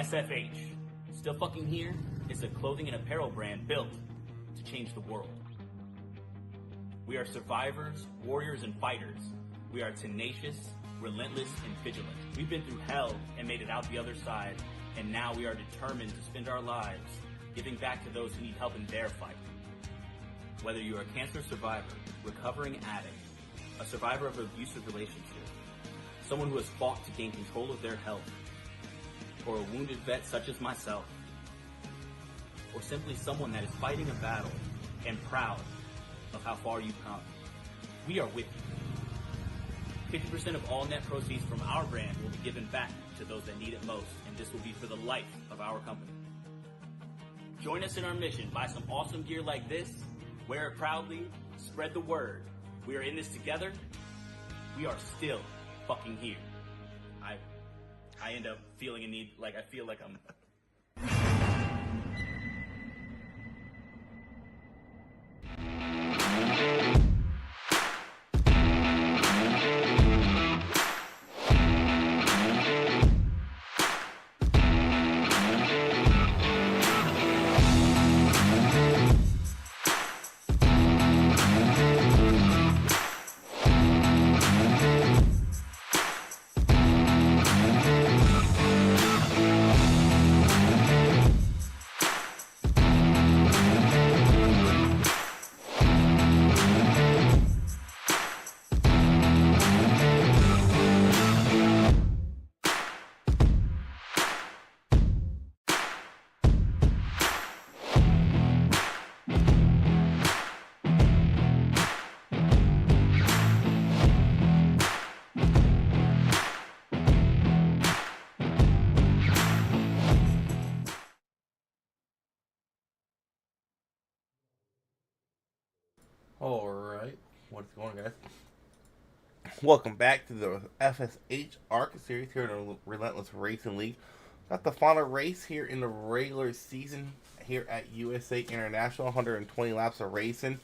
SFH, Still Fucking Here, is a clothing and apparel brand built to change the world. We are survivors, warriors, and fighters. We are tenacious, relentless, and vigilant. We've been through hell and made it out the other side, and now we are determined to spend our lives giving back to those who need help in their fight. Whether you are a cancer survivor, recovering addict, a survivor of an abusive relationship, someone who has fought to gain control of their health, or a wounded vet such as myself, or simply someone that is fighting a battle and proud of how far you've come, we are with you. 50% of all net proceeds from our brand will be given back to those that need it most, and this will be for the life of our company. Join us in our mission. Buy some awesome gear like this, wear it proudly, spread the word. We are in this together. We are still fucking here. I end up feeling a need, like I feel like I'm... Alright, what's going on, guys? Welcome back to the FSH Arca series here in the Relentless Racing League. Got the final race here in the regular season here at USA International, 120 laps of racing.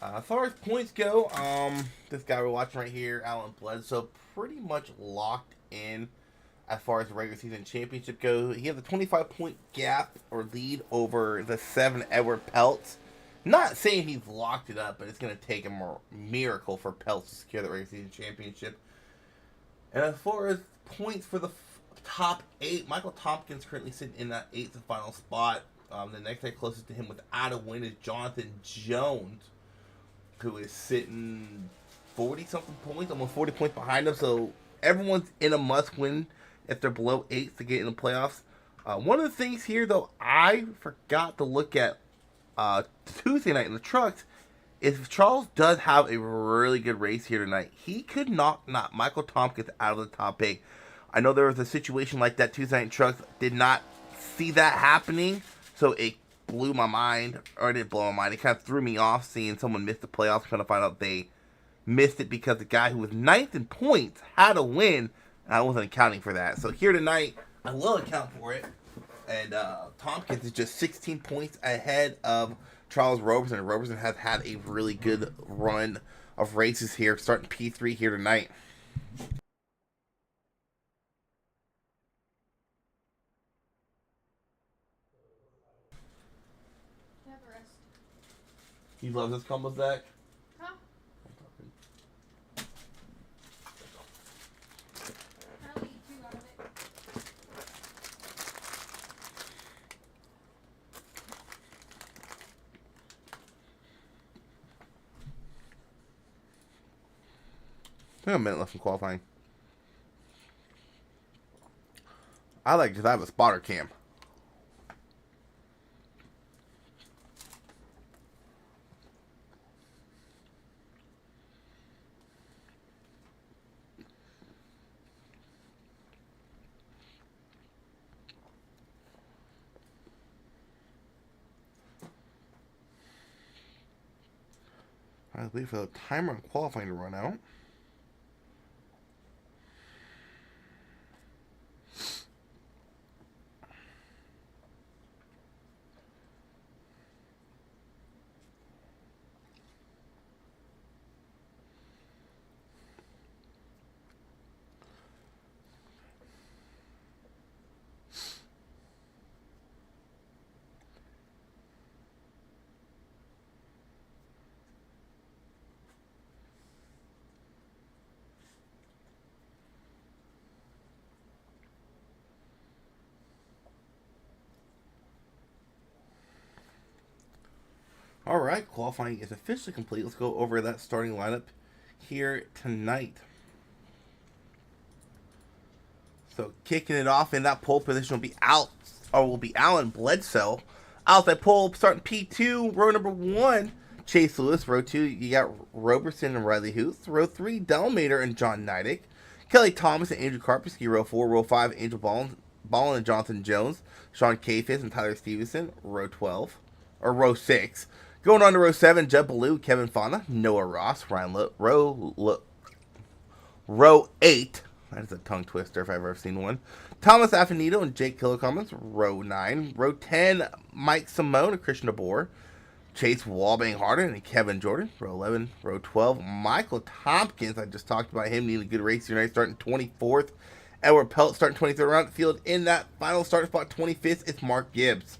As far as points go, this guy we're watching right here, Alan Bledsoe, pretty much locked in as far as the regular season championship goes. He has a 25-point gap or lead over the 7 Edward Peltz. Not saying he's locked it up, but it's going to take a miracle for Peltz to secure the regular season championship. And as far as points for the top 8, Michael Tompkins currently sitting in that 8th and final spot. The next guy closest to him without a win is Jonathan Jones, who is sitting 40-something points, almost 40 points behind him. So everyone's in a must-win if they're below 8 to get in the playoffs. One of the things here, though, I forgot to look at Tuesday night in the trucks, if Charles does have a really good race here tonight, he could knock Michael Tompkins out of the top 8. I know there was a situation like that Tuesday night in trucks. Did not see that happening, so it blew my mind, or it didn't blow my mind. It kind of threw me off seeing someone miss the playoffs, trying to find out they missed it because the guy who was 9th in points had a win, and I wasn't accounting for that. So here tonight, I will account for it. And Tompkins is just 16 points ahead of Charles Roberson. Roberson has had a really good run of races here, starting P3 here tonight. Have a rest. He loves his combo stack. Huh? I'll eat 2 out of it. I have a minute left in qualifying. I like because I have a spotter cam. I wait for the timer on qualifying to run out. All right, qualifying is officially complete. Let's go over that starting lineup here tonight. So kicking it off in that pole position will be Alan Bledsoe. Outside pole starting P2, row number 1, Chase Lewis. Row 2, you got Roberson and Riley Huth. Row 3, Delmater and John Neidick. Kelly Thomas and Andrew Karpinski. Row 4, row 5, Angel Ballin and Jonathan Jones. Sean Kafis and Tyler Stevenson. Row 6. Going on to row 7, Jeb Ballou, Kevin Fauna, Noah Ross, Ryan row 8. That is a tongue twister if I've ever seen one. Thomas Affinito and Jake Killicommons, row 9. Row 10, Mike Simone and Christian DeBoer. Chase Walbang Harden and Kevin Jordan. Row 11. Row 12, Michael Tompkins. I just talked about him needing a good race tonight, starting 24th. Edward Pelt starting 23rd around the field. In that final start spot, 25th, it's Mark Gibbs.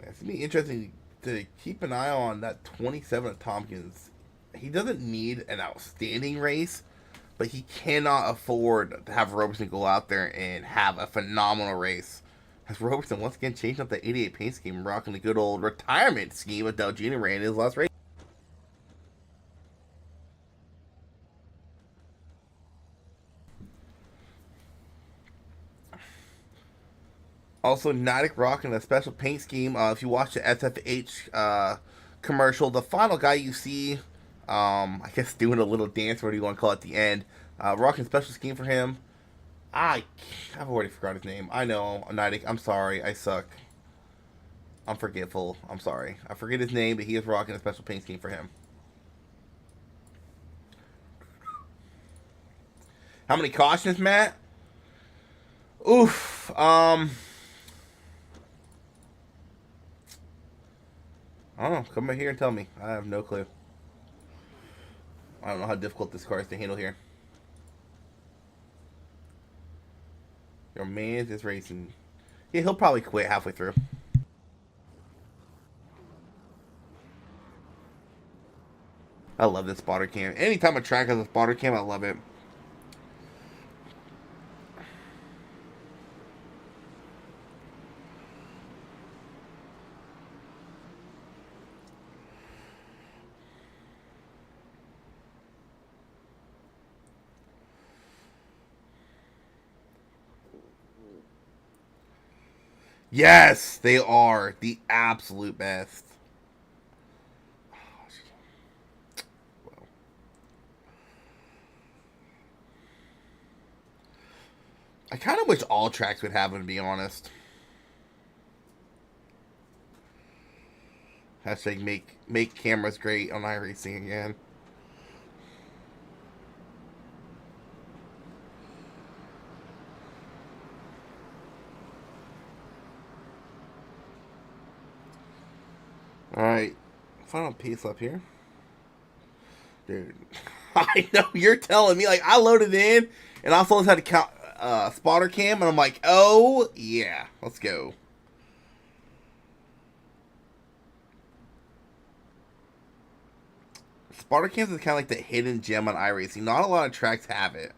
It's going to be interesting to keep an eye on that 27 of Tompkins. He doesn't need an outstanding race, but he cannot afford to have Roberson go out there and have a phenomenal race. As Roberson once again changed up the 88 paint scheme, rocking the good old retirement scheme of Dale Jr. ran his last race. Also, Neidick rocking a special paint scheme. If you watch the SFH commercial, the final guy you see, I guess doing a little dance, what do you want to call it at the end, rocking a special scheme for him. I've already forgot his name. I know, Neidick, I'm sorry, I suck. I'm forgetful, I'm sorry. I forget his name, but he is rocking a special paint scheme for him. How many cautions, Matt? Oof, I don't know. Come right here and tell me. I have no clue. I don't know how difficult this car is to handle here. Your man is racing. Yeah, he'll probably quit halfway through. I love this spotter cam. Anytime a track has a spotter cam, I love it. Yes, they are the absolute best. Well, I kind of wish all tracks would have them, to be honest. Hashtag make cameras great on iRacing again. Alright, final piece up here. Dude, I know you're telling me, like, I loaded in, and I also had to count spotter cam, and I'm like, oh, yeah, let's go. Spotter cams is kind of like the hidden gem on iRacing. Not a lot of tracks have it.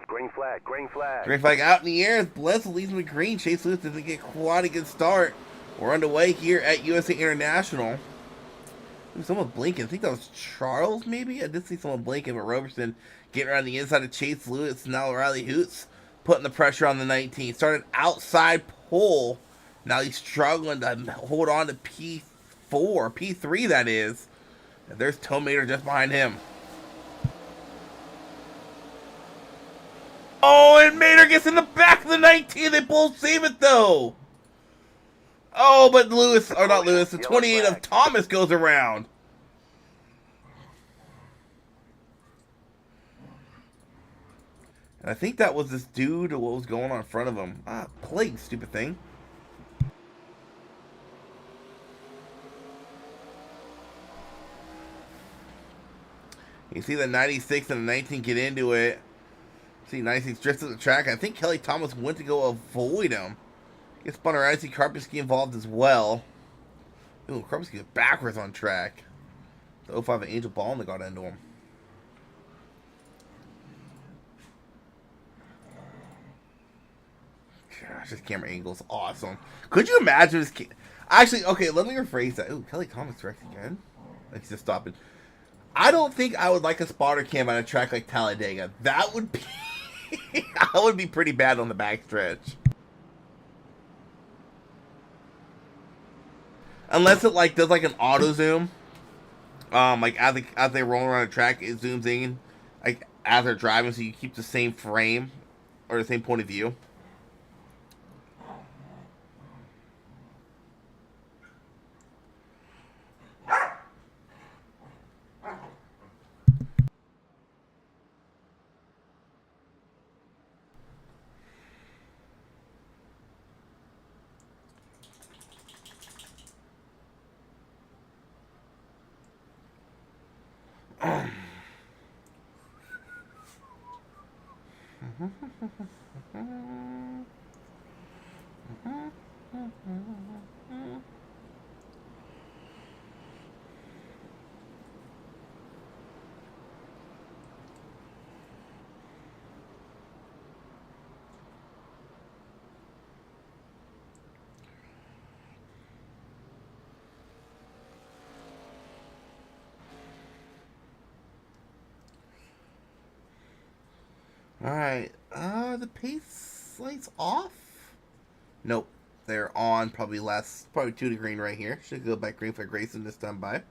Green flag, green flag. Green flag out in the air as Bledsoe leads with green. Chase Lewis doesn't get quite a good start. We're underway here at USA International. Someone blinking. I think that was Charles, maybe? I did see someone blinking, but Roberson getting around the inside of Chase Lewis. Now Riley Hoots putting the pressure on the 19. Started outside pole. Now he's struggling to hold on to P3 that is. And there's Tomater just behind him. Oh, and Mater gets in the back of the 19. They both save it, though. Oh, but Lewis, or not Lewis, the 28 of Thomas goes around. And I think that was this dude or what was going on in front of him. Plague, stupid thing. You see the 96 and the 19 get into it. See, 96 drifts to the track. I think Kelly Thomas went to go avoid him. Gets spun around. I see Karpinski involved as well. Ooh, Karpinski is backwards on track. The 05 of Angel Ballin got into him. gosh, this camera angle is awesome. Could you imagine this? Actually, okay, let me rephrase that. Ooh, Kelly Comics Rex again. Like, he's just stopping. I don't think I would like a spotter cam on a track like Talladega. That would be, I would be pretty bad on the backstretch. Unless it like does like an auto zoom, like as they roll around a track, it zooms in, like as they're driving, so you keep the same frame or the same point of view. Alright, the pace light's off? Nope, they're on, probably 2 to green right here. Should go back green for Grayson this time by.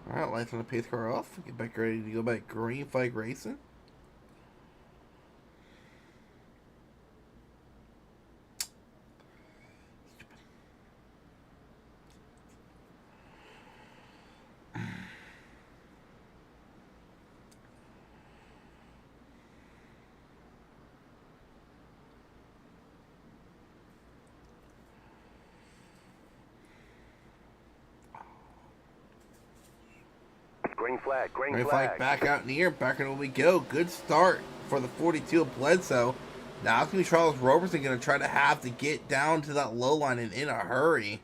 Alright, lights on the pace car off. Get back ready to go back green flag racing. Green flag, green Green flag. flag back out in the air. Back in we go. Good start for the 42 of Bledsoe. Now it's going to be Charles Roberson going to try to have to get down to that low line and in a hurry.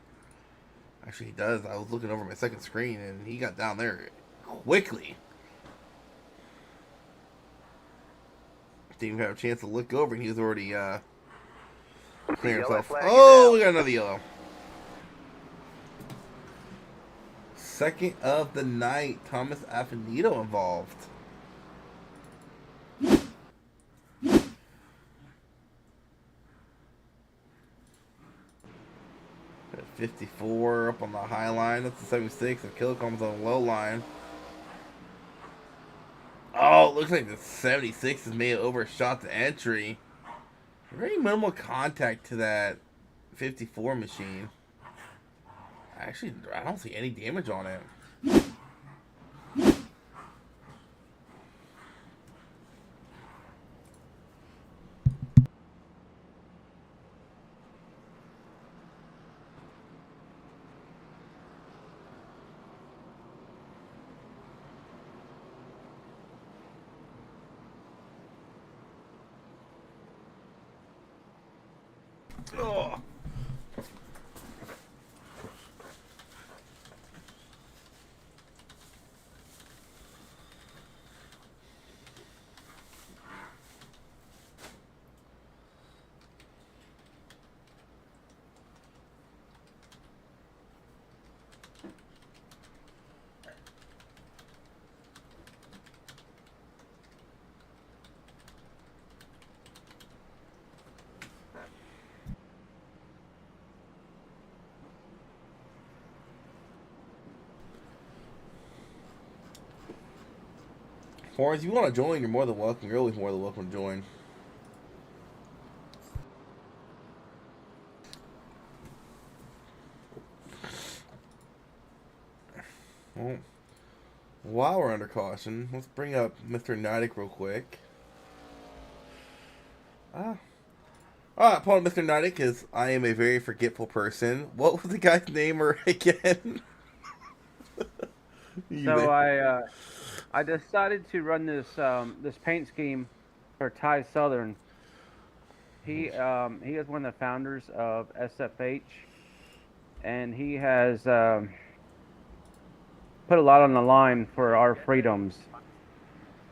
Actually, he does. I was looking over my second screen and he got down there quickly. Didn't even have a chance to look over and he was already clearing himself. Oh, we got another yellow. Second of the night, Thomas Affinito involved. 54 up on the high line. That's the 76. And Killicom's on the low line. Oh, it looks like the 76 has may have overshot the entry. Very minimal contact to that 54 machine. Actually, I don't see any damage on it. Oh. Or if you want to join, you're more than welcome. You're always more than welcome to join. Well, while we're under caution, let's bring up Mr. Nidic real quick. Alright, upon Mr. Nidic, because I am a very forgetful person. What was the guy's name again? So I decided to run this paint scheme for Ty Southern. He is one of the founders of SFH, and he has put a lot on the line for our freedoms.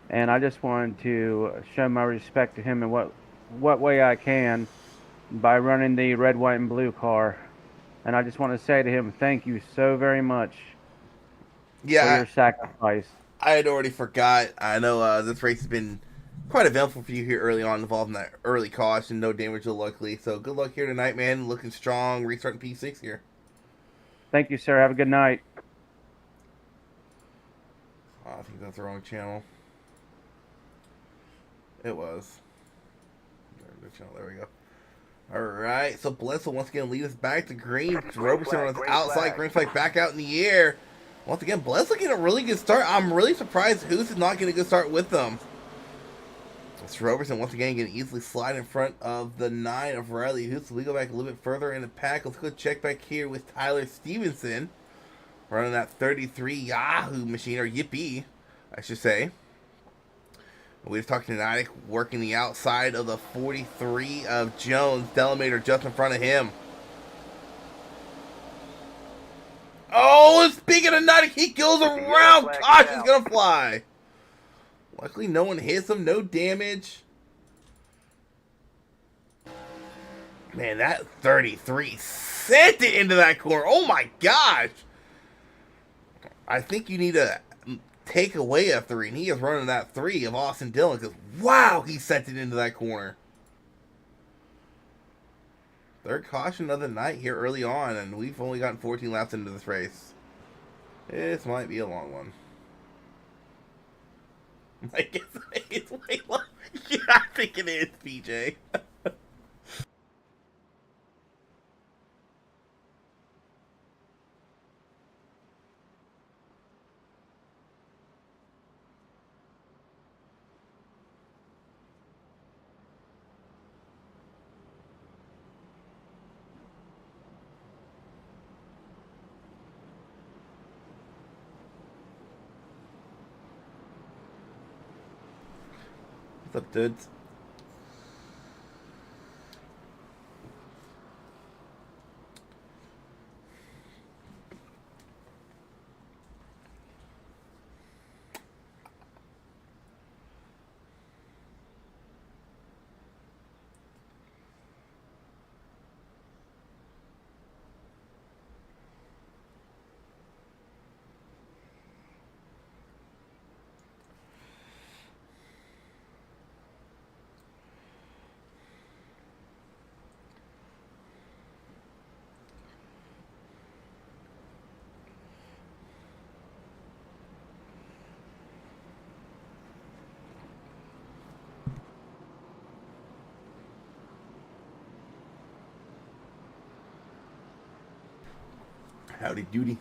And I just wanted to show my respect to him in what way I can by running the red, white, and blue car. And I just want to say to him, thank you so very much for your sacrifice. I had already forgot. I know this race has been quite eventful for you here early on, involved in that early caution, no damage luckily. So good luck here tonight, man. Looking strong, restarting P6 here. Thank you, sir. Have a good night. Oh, I think that's the wrong channel. It was. There we go. Alright, so Bledsoe once again lead us back to green. Roberson on his outside, green flag back out in the air. Once again, Bledsoe getting a really good start. I'm really surprised Hoos is not getting a good start with them. It's Roberson once again getting easily slide in front of the 9 of Riley Hoos. We go back a little bit further in the pack. Let's go check back here with Tyler Stevenson. Running that 33 Yahoo machine, or Yippee, I should say. We just talked to Nidic working the outside of the 43 of Jones. Delamater just in front of him. Oh, speaking of Nidic, he goes around. Gosh, he's going to fly. Luckily, no one hits him. No damage. Man, that 33 sent it into that corner. Oh, my gosh. I think you need to take away a 3, and he is running that 3 of Austin Dillon because, wow, he sent it into that corner. Third caution of the night here early on, and we've only gotten 14 laps into this race. This might be a long one. I guess it's way long. Yeah, I think it is, PJ. What's up, dudes? Howdy doody.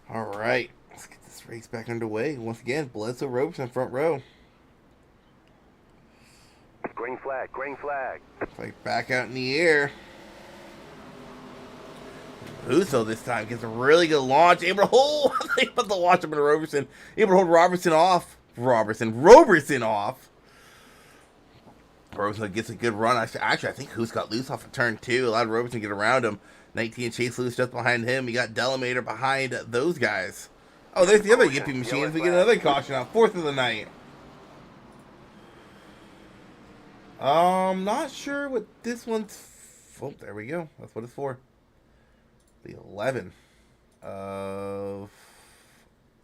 All right, let's get this race back underway. Once again, Bledsoe Roberson front row. Green flag, green flag. Like back out in the air. Uso this time gets a really good launch. Able to hold. They put the launch up into Roberson. Able to hold Roberson off. Roberson off. Roberson gets a good run. Actually, I think Hoos got loose off of turn 2. Allowed Roberson to get around him. 19 Chase Lewis just behind him. You got Delamater behind those guys. Oh, there's the other Yippee machines. We get another caution out. 4th of the night. Not sure what this one's. Oh, there we go. That's what it's for. The 11 of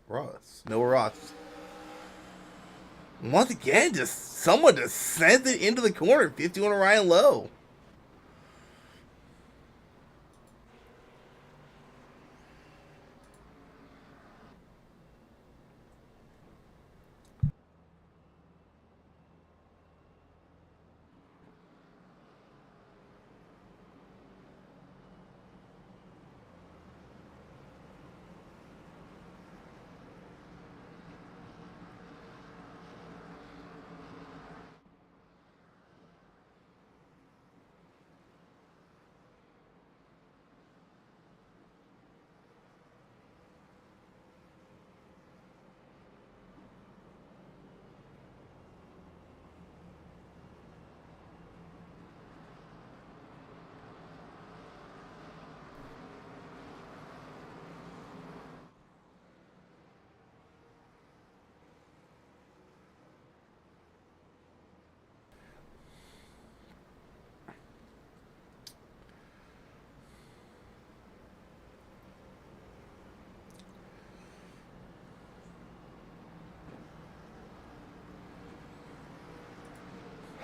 Ross. Noah Ross. Once again, just someone just sent it into the corner. 51 Ryan Lowe.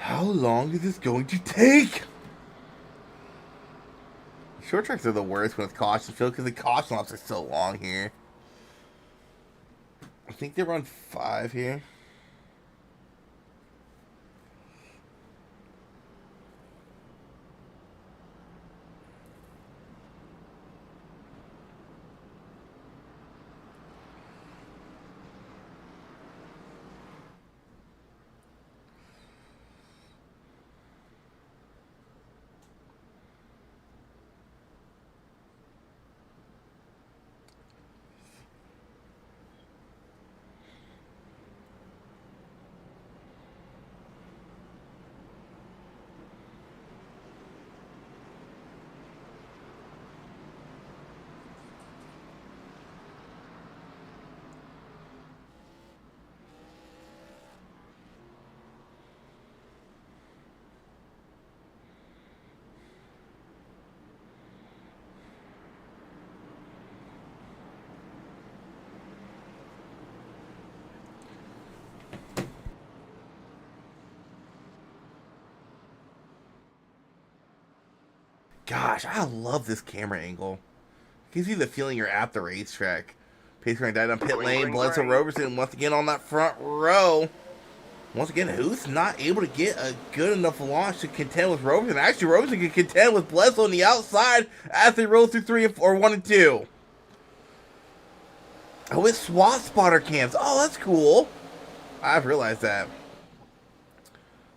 How long is this going to take? Short tracks are the worst when it's caution field because the caution laps are so long here. I think they run 5 here. Gosh, I love this camera angle. Gives you the feeling you're at the racetrack. Pace car died on pit lane. Bledsoe Roberson once again on that front row. Once again, who's not able to get a good enough launch to contend with Roberson? Actually, Roberson can contend with Bledsoe on the outside as they roll through 3 and 4, 1 and 2. Oh, it's SWAT spotter cams. Oh, that's cool. I've realized that.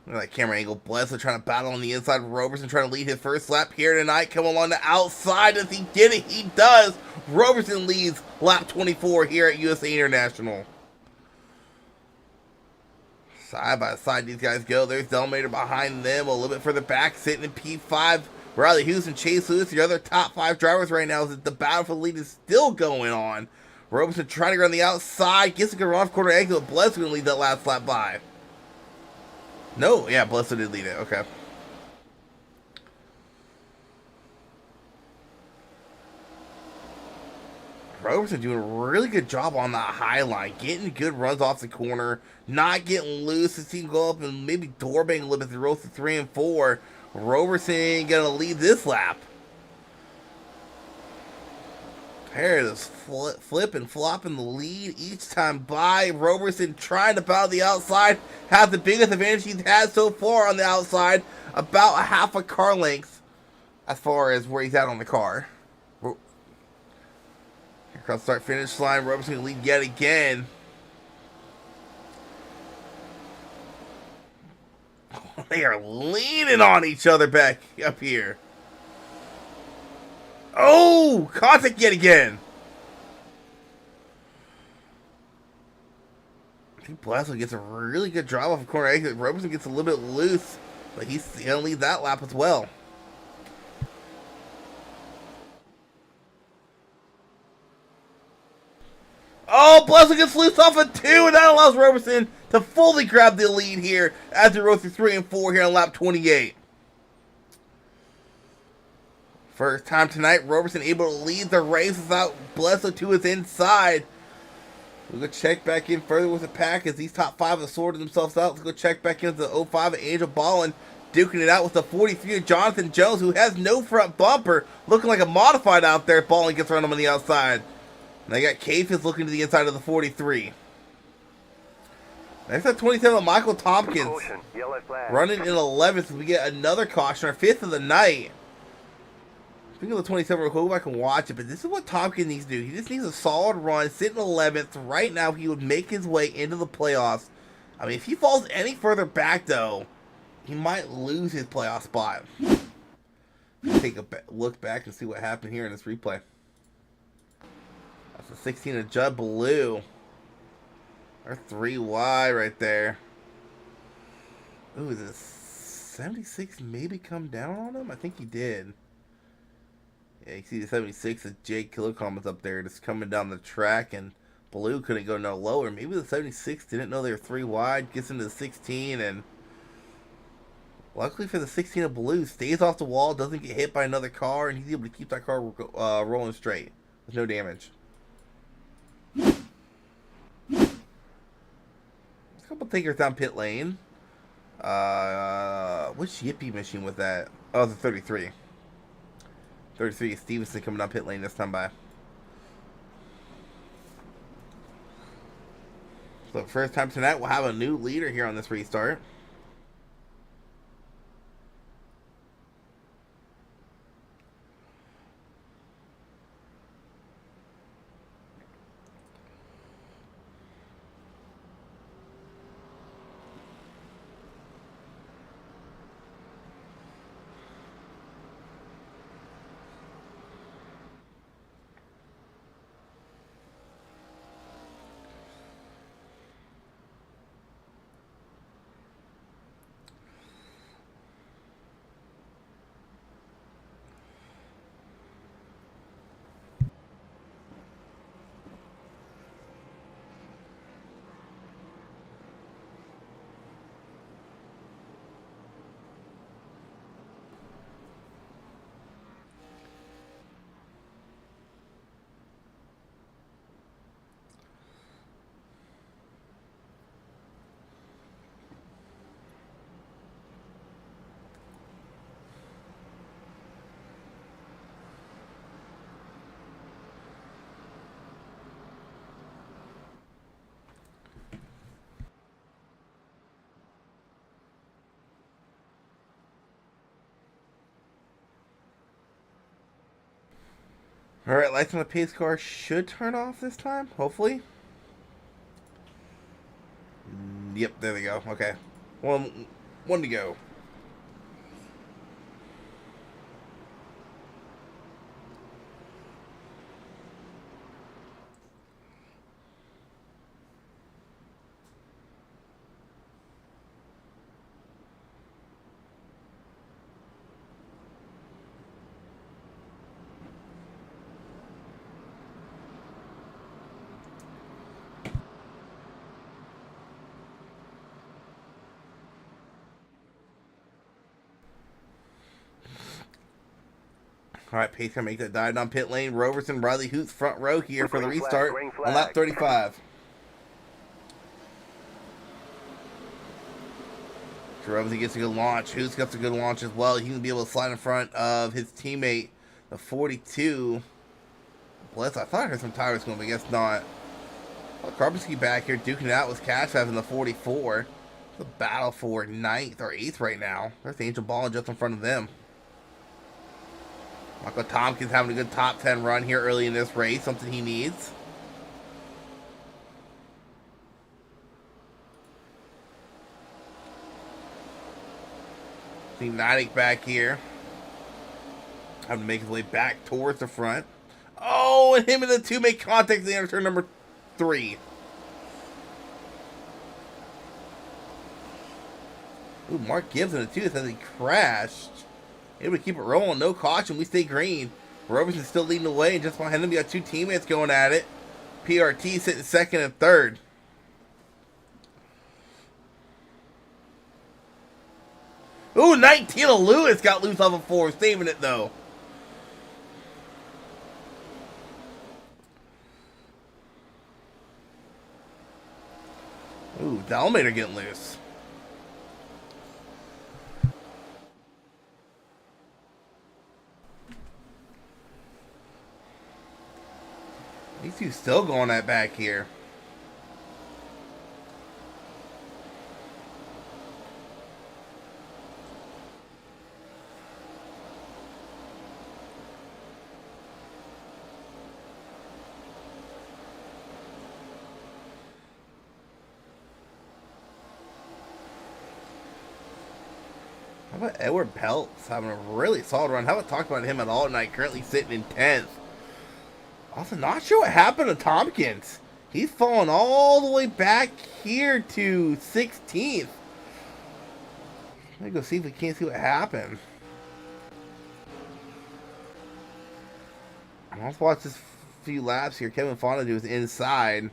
Look at that camera angle. Bledsoe trying to battle on the inside. Roberson trying to lead his first lap here tonight. Come along the outside. Does he get it? He does. Roberson leads lap 24 here at USA International. Side by side these guys go. There's Delmater behind them. A little bit further back. Sitting in P5. Riley Hughes and Chase Lewis, the other top 5 drivers right now. The battle for the lead is still going on. Roberson trying to go on the outside. Gets a good run off corner exit. But Bledsoe going to lead that last lap by. No, yeah, Bledsoe did lead it. Okay. Roberson doing a really good job on that high line, getting good runs off the corner, not getting loose. It seemed to go up and maybe door bang a little bit through rows to 3 and 4. Roberson gonna lead this lap. Pair is flip and flopping the lead each time by. Roberson trying to battle the outside. Has the biggest advantage he's had so far on the outside. About a half a car length as far as where he's at on the car. Here comes start finish line. Roberson can lead yet again. They are leaning on each other back up here. Oh, contact yet again. I think Bledsoe gets a really good drive off of corner exit. Roberson gets a little bit loose. But he's going to lead that lap as well. Oh, Blessing gets loose off of 2, and that allows Roberson to fully grab the lead here as we roll through 3 and 4 here on lap 28. First time tonight, Roberson able to lead the race without Bledsoe to his inside. We'll go check back in further with the pack as these top 5 have sorted themselves out. Let's go check back into the 05 of Angel Ballin, duking it out with the 43 of Jonathan Jones, who has no front bumper, looking like a modified out there. Ballin gets around him on the outside. And I got Cafis looking to the inside of the 43. Next up, 27 Michael Tompkins. Caution, yellow flag. Running in 11th, we get another caution, our 5th of the night. Speaking of the 27, we'll go back and watch it, but this is what Tompkins needs to do. He just needs a solid run, sit in 11th. Right now, he would make his way into the playoffs. I mean, if he falls any further back, though, he might lose his playoff spot. Let's take a look back and see what happened here in this replay. That's a 16 of Judd Blue. Or 3 wide right there. Ooh, is this 76 maybe come down on him? I think he did. Yeah, you see the 76 of Jake Kilocom up there just coming down the track, and Blue couldn't go no lower. Maybe the 76 didn't know they were 3 wide, gets into the 16, and luckily for the 16 of Blue, stays off the wall, doesn't get hit by another car, and he's able to keep that car rolling straight with no damage. A couple takers down pit lane. Which Yippee machine was that? Oh, the 33. 33 is Stevenson coming down pit lane this time by. So first time tonight, we'll have a new leader here on this restart. Alright, lights on the pace car should turn off this time, hopefully. Yep, there they go. Okay. One to go. Alright, pace car make that dive down pit lane. Roberson, Riley Hoots front row here for the restart on lap 35. Roberson gets a good launch. Hoots gets a good launch as well. He can be able to slide in front of his teammate, the 42. Bless, I thought I heard some tires going, but I guess not. Well, Karpinski back here duking it out with Cash in the 44. It's a battle for 9th or 8th right now. There's the Angel Ball just in front of them. Michael Tompkins having a good top 10 run here early in this race, something he needs. See Nidek back here. Having to make his way back towards the front. Oh, and him and the 2 make contact at the end of turn number 3. Ooh, Mark Gibbs in it too. Says he crashed. Able to keep it rolling. No caution. We stay green. Roberson's still leading the way. And just behind him, we got two teammates going at it. PRT sitting second and third. Ooh, 19 of Lewis got loose off of 4. Saving it, though. Ooh, Dalmater getting loose. These two still going that back here. How about Edward Peltz having a really solid run? Haven't talked about him at all tonight. Currently sitting in 10th. Also, not sure what happened to Tompkins. He's fallen all the way back here to 16th. Let me go see if we can't see what happened. Let's watch this few laps here. Kevin Fontaine is inside.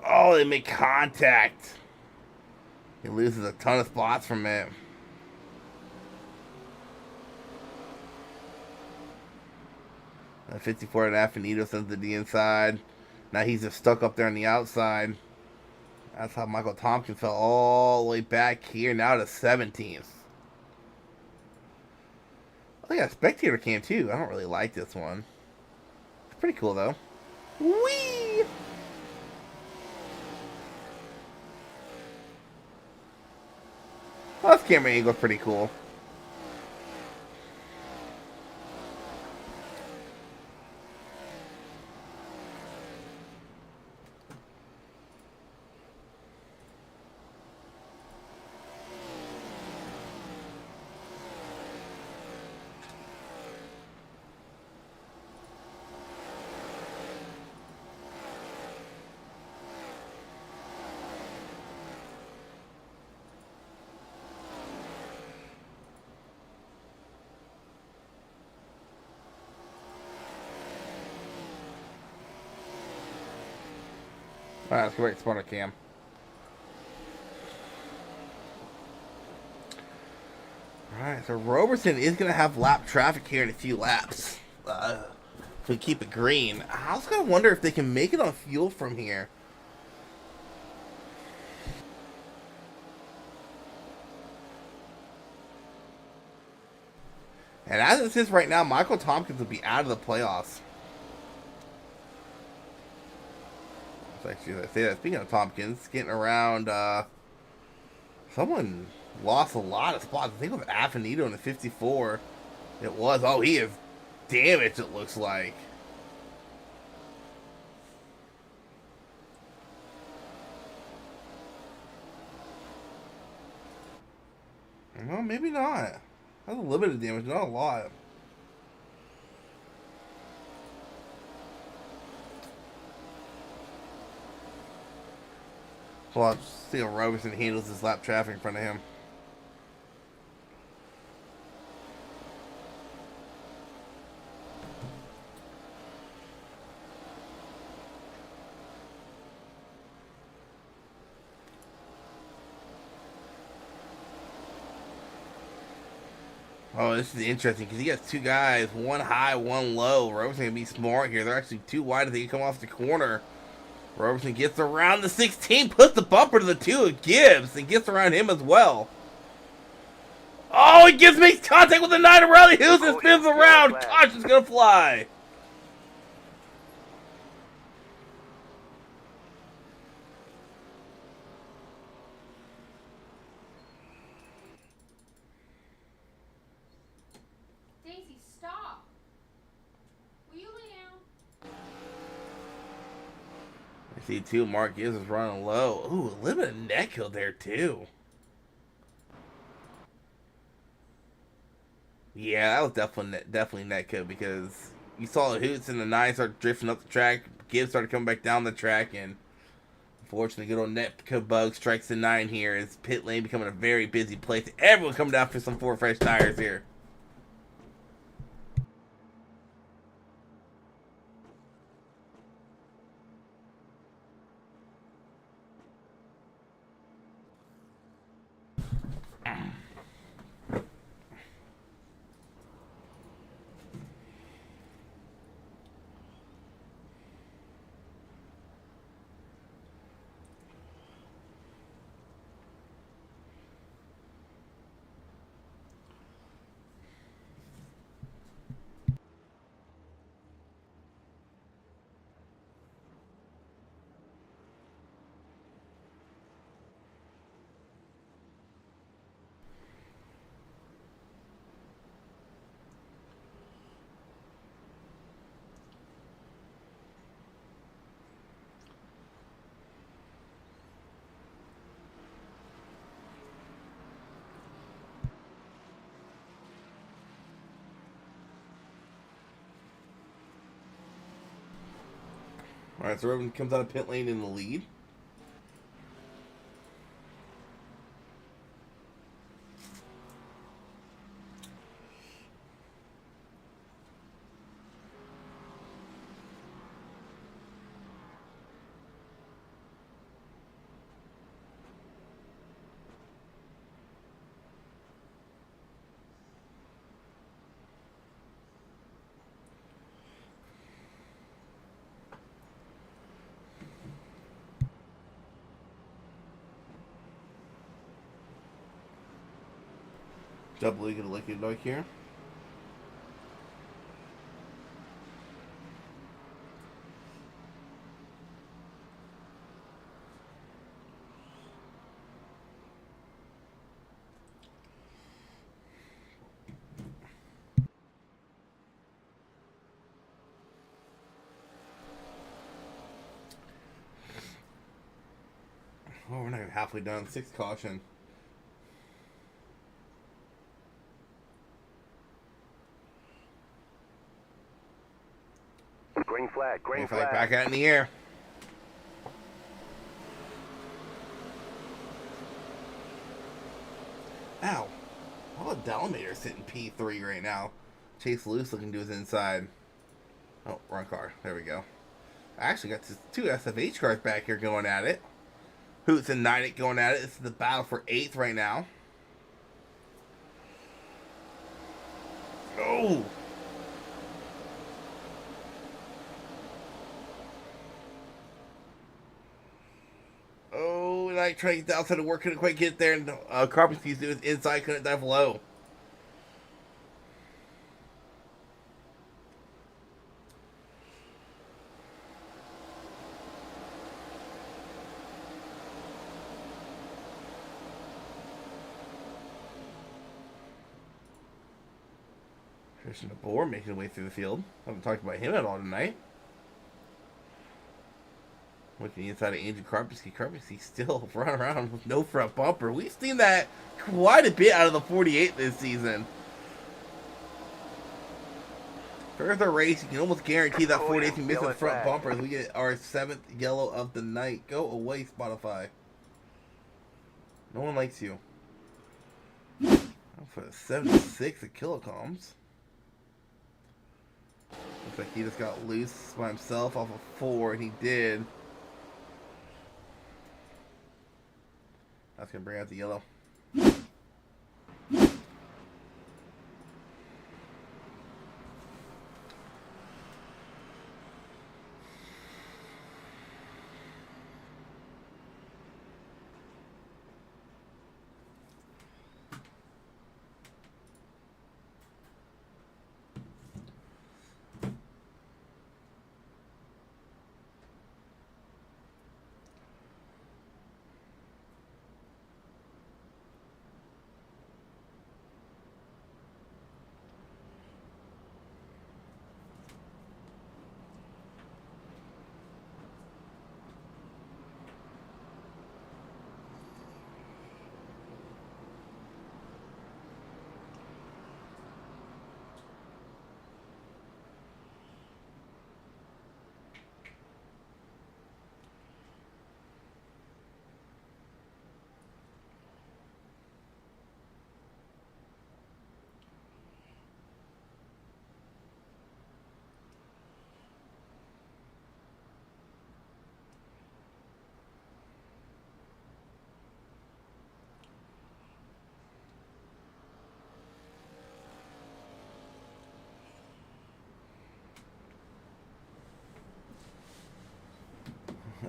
Oh, they make contact. He loses a ton of spots from it. At 54 and a half, Finito sends to the inside. Now he's just stuck up there on the outside. That's how Michael Tompkins fell all the way back here, now to 17th. Oh, yeah, spectator cam too. I don't really like this one. It's pretty cool though. Whee! Well, this camera angle is pretty cool. Alright, that's great spotter cam. Alright, so Roberson is going to have lap traffic here in a few laps. If we keep it green. I was going to wonder if they can make it on fuel from here. And as it is right now, Michael Tompkins will be out of the playoffs. Actually, I say that. Speaking of Tompkins, getting around, someone lost a lot of spots. I think it was Affinito in the 54. It was. Oh, he is damaged, it looks like. Well, maybe not. That's a little bit of damage, not a lot. Well, I'll see how Roberson handles his lap traffic in front of him. Oh, this is interesting because he has two guys, one high, one low. Roberson's going to be smart here. They're actually too wide if they can come off the corner. Roberson gets around the 16, puts the bumper to the 2 of Gibbs, and gets around him as well. Oh, he makes contact with the 9 of Riley Hughes and spins around. Caution's going to fly. Daisy, stop. Will you lay down? I see too, Mark Gibbs is running low. Ooh, a little bit of neck hill there too. Yeah, that was definitely net kill because You saw the Hoots and the Nine start drifting up the track. Gibbs started coming back down the track, and unfortunately, good old Netco Bug strikes the 9 here. As pit lane becoming a very busy place. Everyone coming down for some 4 fresh tires here. Alright, so everyone comes out of pit lane in the lead. Double league of the liquid dog here. Oh, we're not even halfway done. 6 caution. Green flag, green Flag flag. back out in the air. Ow. How about Dalmater sitting P3 right now? Chase Loose looking to his inside. Oh, wrong car. There we go. I actually got 2 SFH cars back here going at it. Hoots and Night going at it. This is the battle for 8th right now. Oh! Oh, Night trying to get outside of work, couldn't quite get there. And Karpinski's doing his inside, couldn't dive low. Christian DeBoer making his way through the field. Haven't talked about him at all tonight. Looking inside of Andrew Karpinski. Karpinski still running around with no front bumper. We've seen that quite a bit out of the 48 this season. Further race, you can almost guarantee that 48 can miss the front bumper as we get our 7th yellow of the night. Go away, Spotify. No one likes you. For 76 of kilocoms. Looks like he just got loose by himself off of 4, and he did. That's going to bring out the yellow.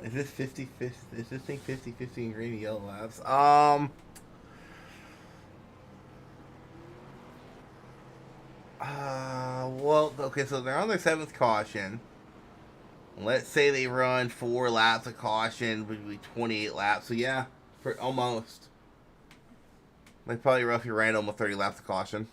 Is this 50? Is this thing 50-50 in green and yellow laps? Well, okay, so they're on their 7th caution. Let's say they run 4 laps of caution, would be 28 laps. So yeah, for almost. They probably roughly ran almost 30 laps of caution.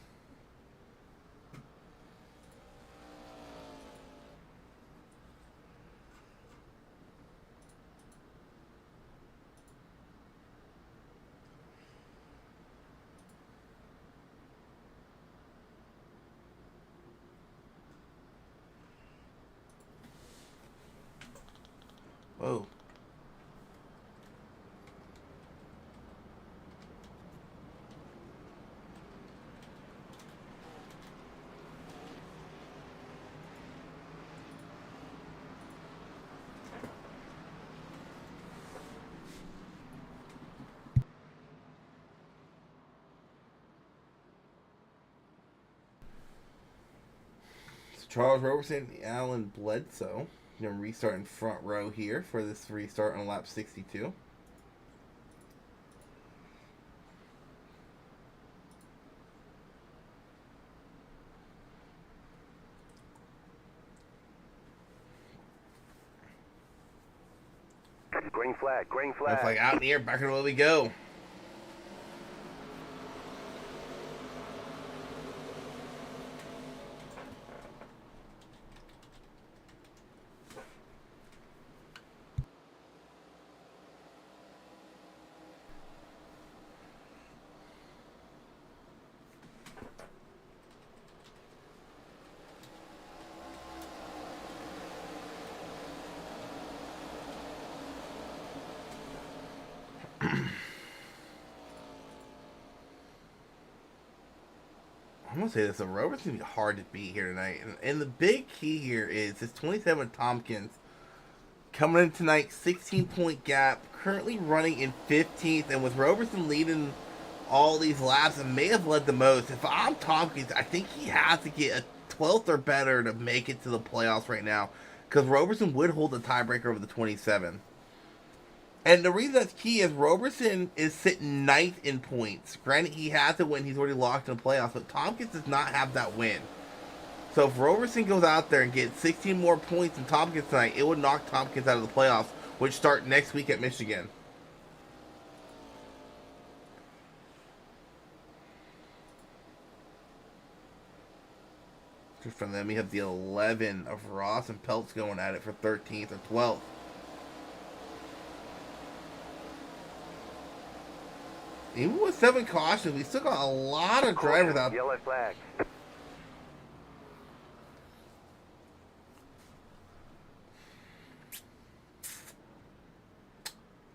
Whoa. So Charles Roberson, Alan Bledsoe. Gonna restart in front row here for this restart on lap 62. Green flag, green flag. That's like out in the air, back in the way we go. I'm gonna say this: so Robert's gonna be hard to beat here tonight, and the big key here is this 27 Tompkins coming in tonight, 16-point gap, currently running in 15th, and with Robertson leading all these laps and may have led the most. If I'm Tompkins, I think he has to get a 12th or better to make it to the playoffs right now, because Robertson would hold the tiebreaker over the 27. And the reason that's key is Robertson is sitting 9th in points. Granted, he has to win. He's already locked in the playoffs, but Tompkins does not have that win. So if Robertson goes out there and gets 16 more points than Tompkins tonight, it would knock Tompkins out of the playoffs, which start next week at Michigan. From them, we have the 11 of Ross and Peltz going at it for 13th or 12th. Even with 7 cautions, we still got a lot of drivers out there. Yellow flag.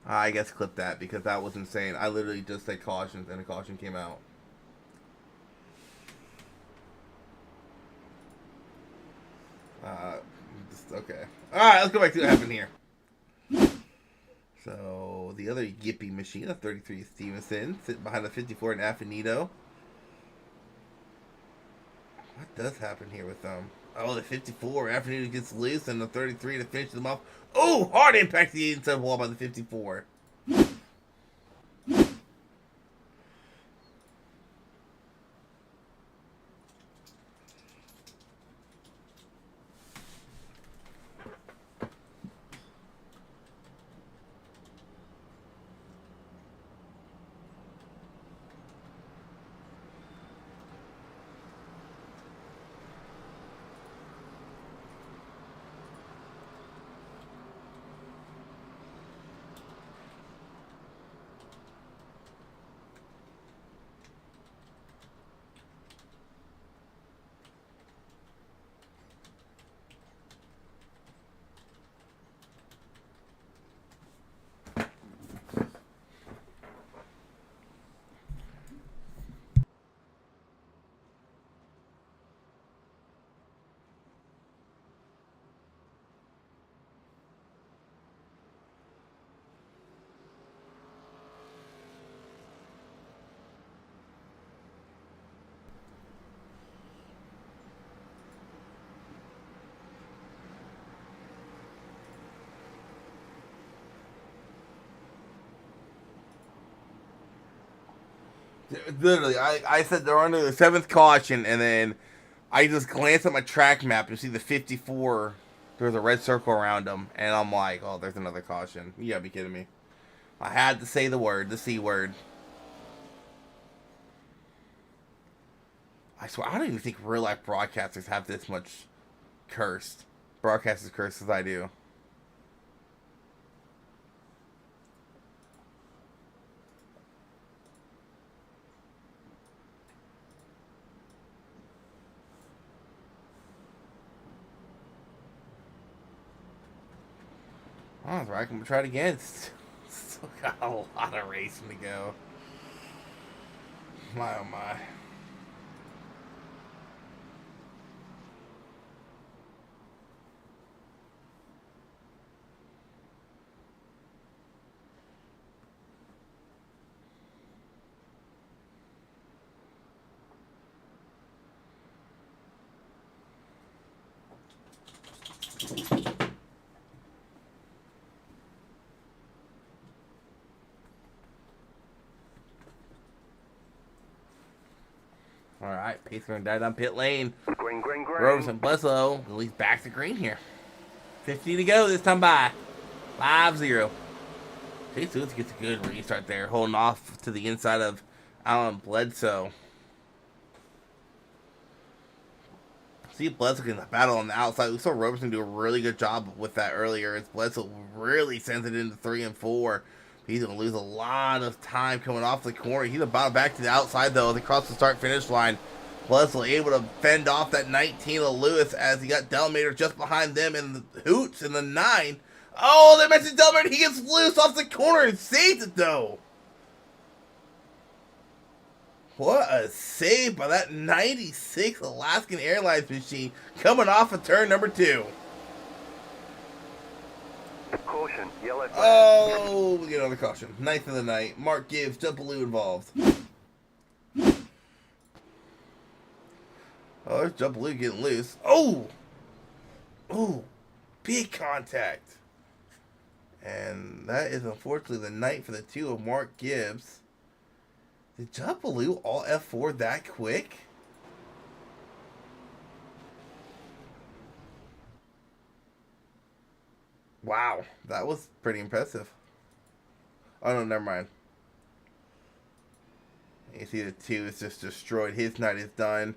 I guess clip that because that was insane. I literally just said cautions and a caution came out. Okay. Alright, let's go back to what happened here. So, the other Yippee machine, a 33 Stevenson, sitting behind the 54 in Affinito. What does happen here with them? Oh, the 54, Affinito gets loose, and the 33 to finish them off. Oh, hard impact to the inside wall by the 54. Literally, I said they're under the 7th caution, and then I just glanced at my track map and see the 54. There's a red circle around them, and I'm like, oh, there's another caution. You gotta be kidding me. I had to say the C word. I swear, I don't even think real life broadcasters have this much broadcasters cursed as I do. Oh, that's right. I'm gonna try it again. Still got a lot of racing to go. My oh my. Alright, Pace going to die down pit lane. Green, green, green. Rose and Bledsoe, at least back to green here. 50 to go this time by. 5-0. Chase Lewis gets a good restart there, holding off to the inside of Alan Bledsoe. See Bledsoe in the battle on the outside. We saw Robertson do a really good job with that earlier. As Bledsoe really sends it into 3 and 4. He's going to lose a lot of time coming off the corner. He's about back to the outside, though, as he crosses the start-finish line. Bledsoe able to fend off that 19 of Lewis as he got Delmater just behind them in the Hoots in the 9. Oh, they mentioned Delmater. He gets loose off the corner and saves it, though. What a save by that 96 Alaskan Airlines machine coming off of turn number 2. Caution, yellow flag. Oh, we get another caution. 9th of the night. Mark Gibbs, Jumpaloo involved. Oh, there's Jumpaloo getting loose. Oh! Oh, big contact. And that is unfortunately the night for the 2 of Mark Gibbs. Did Jumpaloo all F4 that quick? Wow, that was pretty impressive. Oh no, never mind. You see the 2 is just destroyed. His night is done.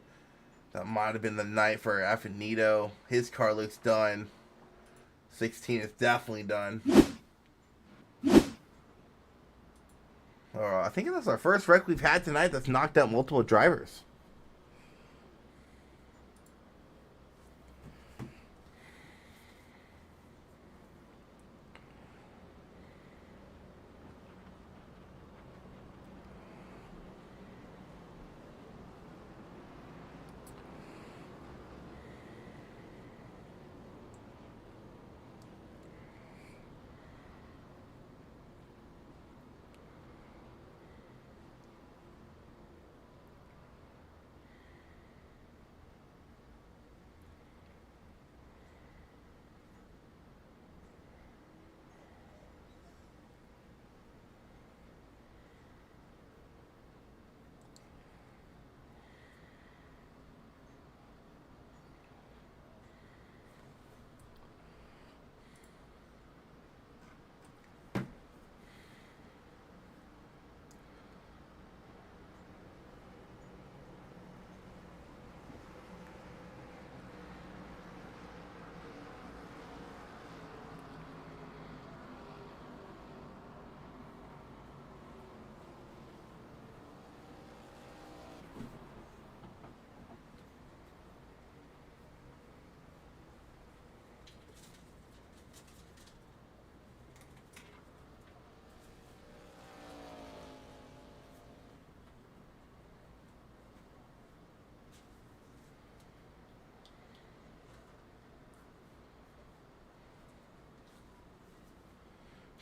That might have been the night for Affinito. His car looks done. 16 is definitely done. I think that's our first wreck we've had tonight that's knocked out multiple drivers.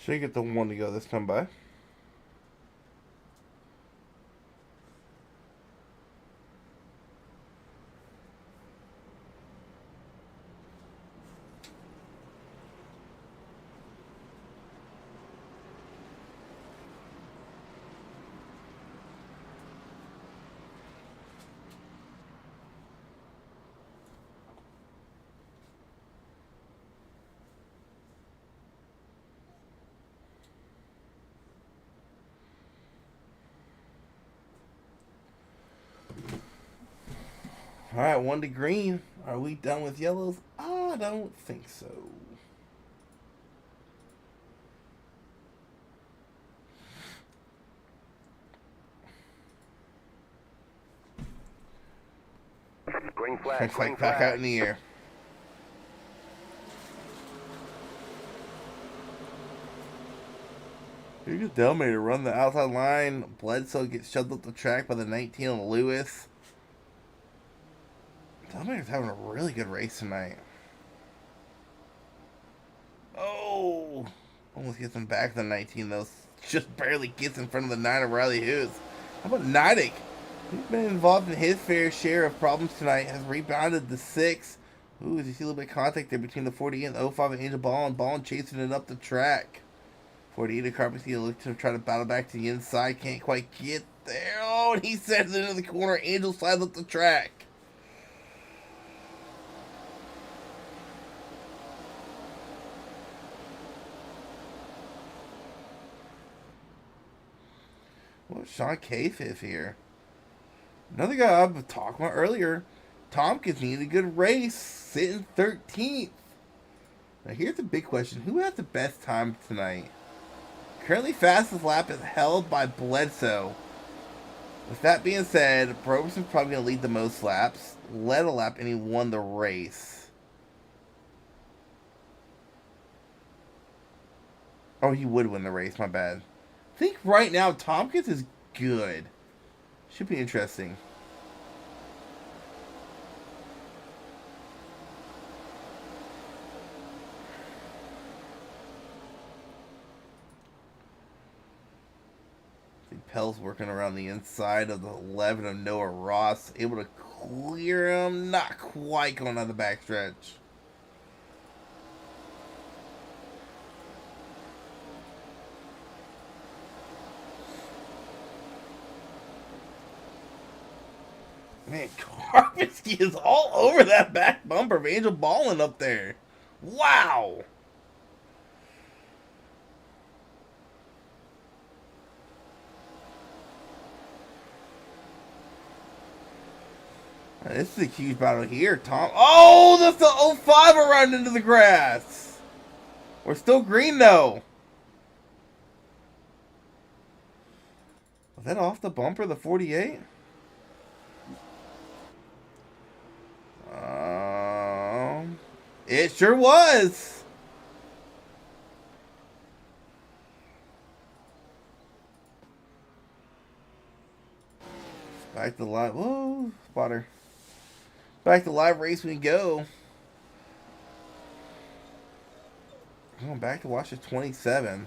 Should get the 1 to go this time by. Alright, 1 to green. Are we done with yellows? I don't think so. Green flag. Looks Green like back out in flag. the air. Here's Delmay to run the outside line. Bledsoe gets shoved up the track by the 19 on Lewis. Delmay's having a really good race tonight. Oh! Almost gets him back to the 19 though. Just barely gets in front of the 9 of Riley Hughes. How about Nidek? He's been involved in his fair share of problems tonight. Has rebounded the 6. Ooh, as you see a little bit of contact there between the 48 and the 05 of Angel Ball and chasing it up the track. 48 of Carpentier looked to try to battle back to the inside. Can't quite get there. Oh, and he sends it into the corner. Angel slides up the track. Well, Sean K-Fifth here. Another guy I've been talking about earlier. Tompkins needed a good race, sitting 13th. Now here's the big question. Who had the best time tonight? Currently fastest lap is held by Bledsoe. With that being said, Roberson's probably going to lead the most laps. Led a lap and he won the race. Oh, he would win the race, my bad. I think right now Tompkins is good. Should be interesting. I think Pell's working around the inside of the 11 of Noah Ross. Able to clear him. Not quite going on the backstretch. Man, Karpinski is all over that back bumper of Angel Ballin up there. Wow. This is a huge battle here, Tom. Oh, that's the 05 around into the grass. We're still green, though. Was that off the bumper, the 48? It sure was. Back to live. Whoa, spotter. Back to live race we go. Going back to watch the 27.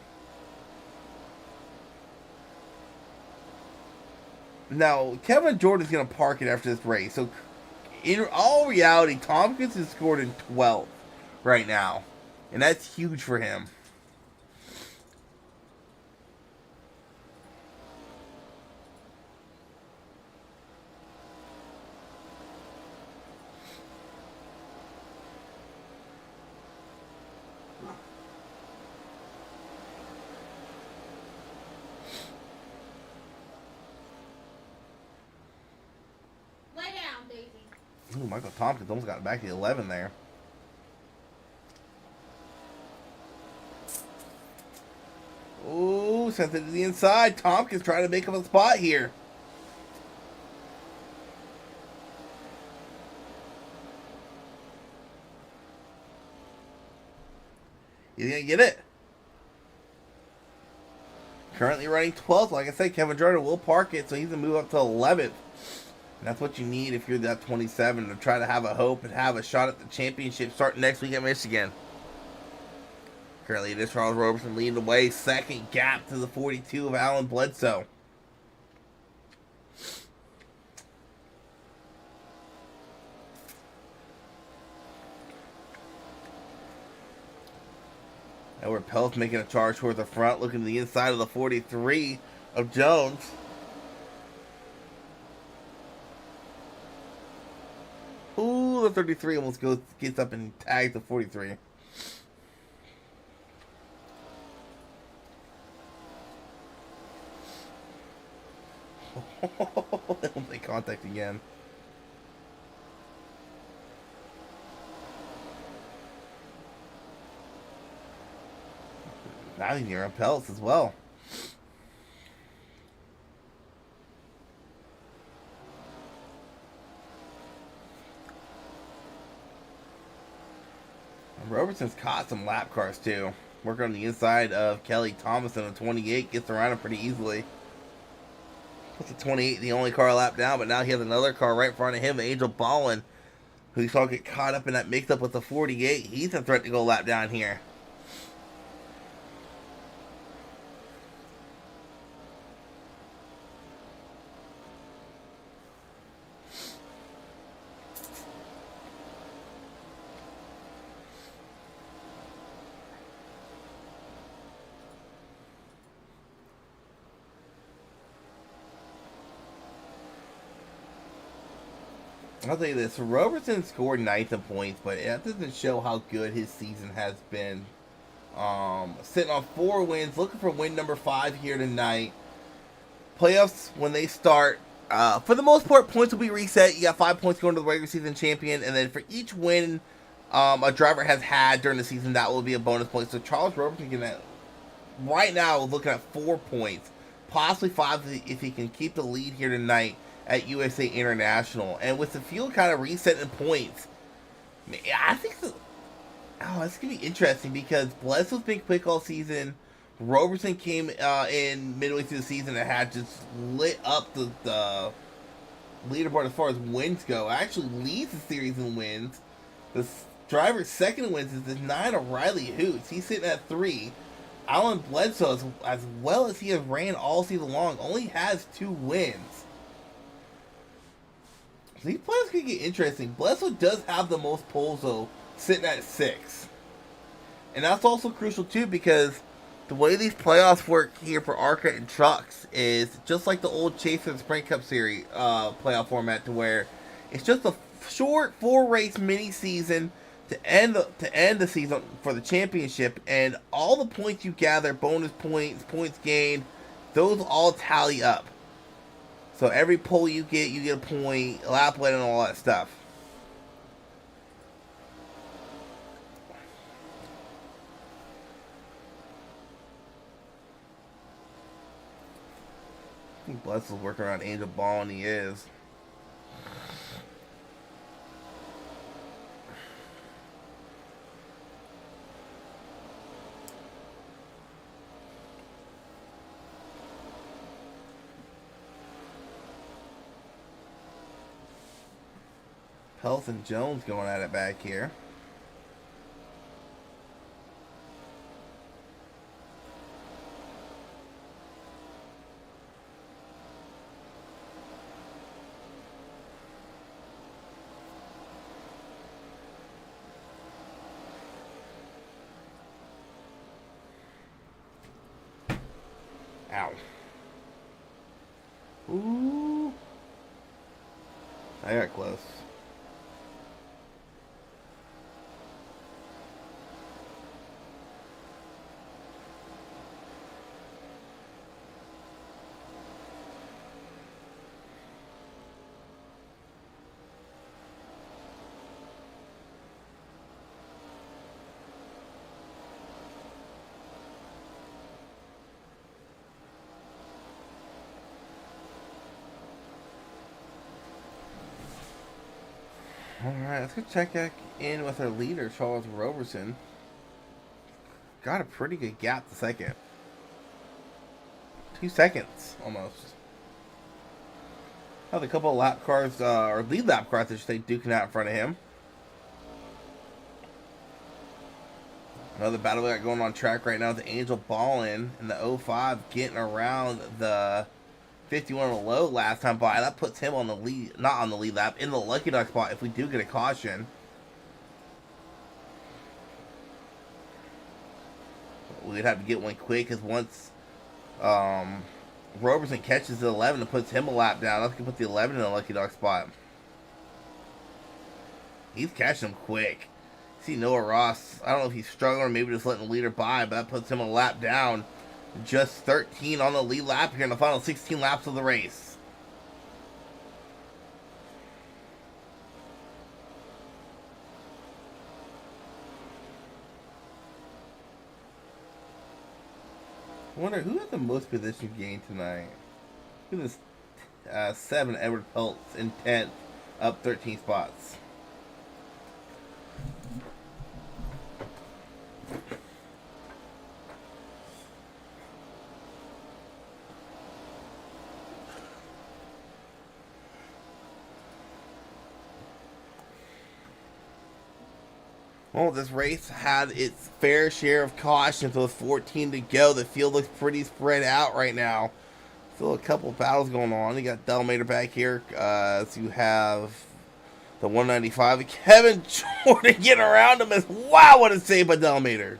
Now, Kevin Jordan's going to park it after this race. So, in all reality, Tompkins is scored in 12th right now. And that's huge for him. Lay down, Daisy. Ooh, Michael Tompkins almost got back to the 11 there. Ooh, sent it to the inside. Tompkins trying to make up a spot here. He's going to get it. Currently running 12th. Like I said, Kevin Jordan will park it, so he's going to move up to 11th. And that's what you need if you're that 27 to try to have a hope and have a shot at the championship starting next week at Michigan. Currently, it is Charles Roberson leading the way. Second gap to the 42 of Alan Bledsoe. Edward Pell's making a charge toward the front, looking to the inside of the 43 of Jones. Ooh, the 33 almost gets up and tags the 43. They don't make contact again. I think you're on Pelts as well. Robertson's caught some lap cars too. Working on the inside of Kelly Thomas in a 28. Gets around him pretty easily. Puts the 28 the only car lap down, but now he has another car right in front of him, Angel Ballin, who you saw get caught up in that mix-up with the 48. He's a threat to go lap down here. I'll tell you this, Robertson scored 9th in points, but that doesn't show how good his season has been. Sitting on 4 wins, looking for win number 5 here tonight. Playoffs, when they start, for the most part, points will be reset. You got 5 points going to the regular season champion, and then for each win a driver has had during the season, that will be a bonus point. So Charles Robertson can, right now, looking at 4 points, possibly 5 if he can keep the lead here tonight at USA International. And with the field kind of resetting points, I think so. Oh, it's going to be interesting because Bledsoe's been quick all season. Robertson came in midway through the season and had just lit up the leaderboard as far as wins go. Actually leads the series in wins. The driver's second wins is the 9 of Riley Hoots. He's sitting at 3. Alan Bledsoe, as well as he has ran all season long, only has 2 wins. So these players could get interesting. Bledsoe does have the most poles, though, sitting at 6. And that's also crucial, too, because the way these playoffs work here for Arca and Trucks is just like the old Chaser Sprint Cup Series playoff format, to where it's just a short 4-race mini-season to end the season for the championship, and all the points you gather, bonus points, points gained, those all tally up. So every pole you get a point, lap lead, and all that stuff. I think Bledsoe's working around Angel Ball, and he is. Health and Jones going at it back here. Ow. Ooh. I got close. Alright, let's go check back in with our leader, Charles Robertson. Got a pretty good gap to second. 2 seconds, almost. Have a couple of lap cars, or lead lap cars, I should say, duking out in front of him. Another battle we got going on track right now with Angel Ballin in the 05, getting around the 51 on the low last time by. That puts him on the lead, not on the lead lap, in the lucky duck spot if we do get a caution. We'd have to get one quick, because once Robertson catches the 11 and puts him a lap down, that's going to put the 11 in the lucky duck spot. He's catching him quick. See Noah Ross, I don't know if he's struggling or maybe just letting the leader by, but that puts him a lap down. Just 13 on the lead lap here in the final 16 laps of the race. I wonder who had the most position gain tonight. Who is 7, Edward Peltz in 10th, up 13 spots. Well, this race had its fair share of cautions with 14 to go. The field looks pretty spread out right now. Still a couple battles going on. You got Delmater back here. So you have the 195. Kevin Jordan getting around him. Wow, what a save by Delmater.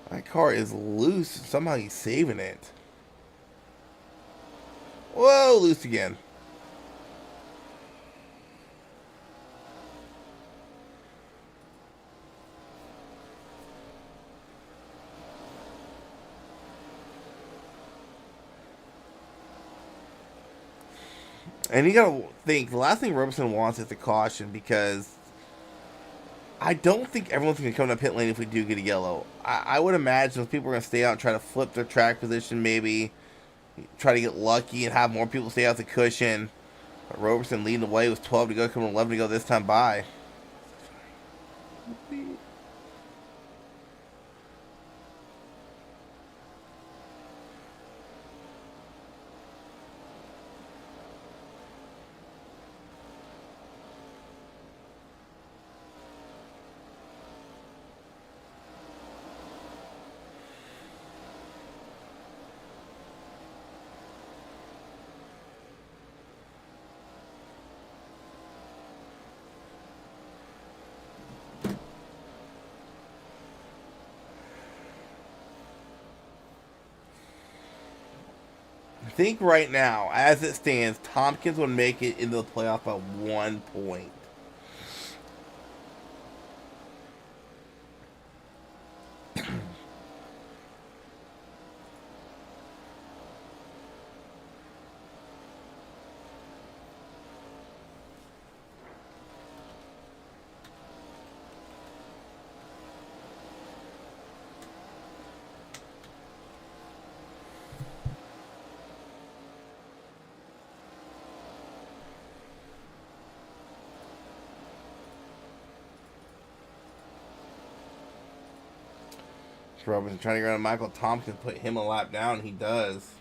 That car is loose. Somehow he's saving it. Whoa, loose again. And you gotta think, the last thing Robertson wants is a caution, because I don't think everyone's gonna come to pit lane if we do get a yellow. I would imagine people are gonna stay out and try to flip their track position, maybe try to get lucky and have more people stay out the cushion. But Robertson leading the way with 12 to go, coming 11 to go this time by. I think right now, as it stands, Tompkins would make it into the playoff by 1 point. Robinson trying to get around Michael Thompson, put him a lap down. He does.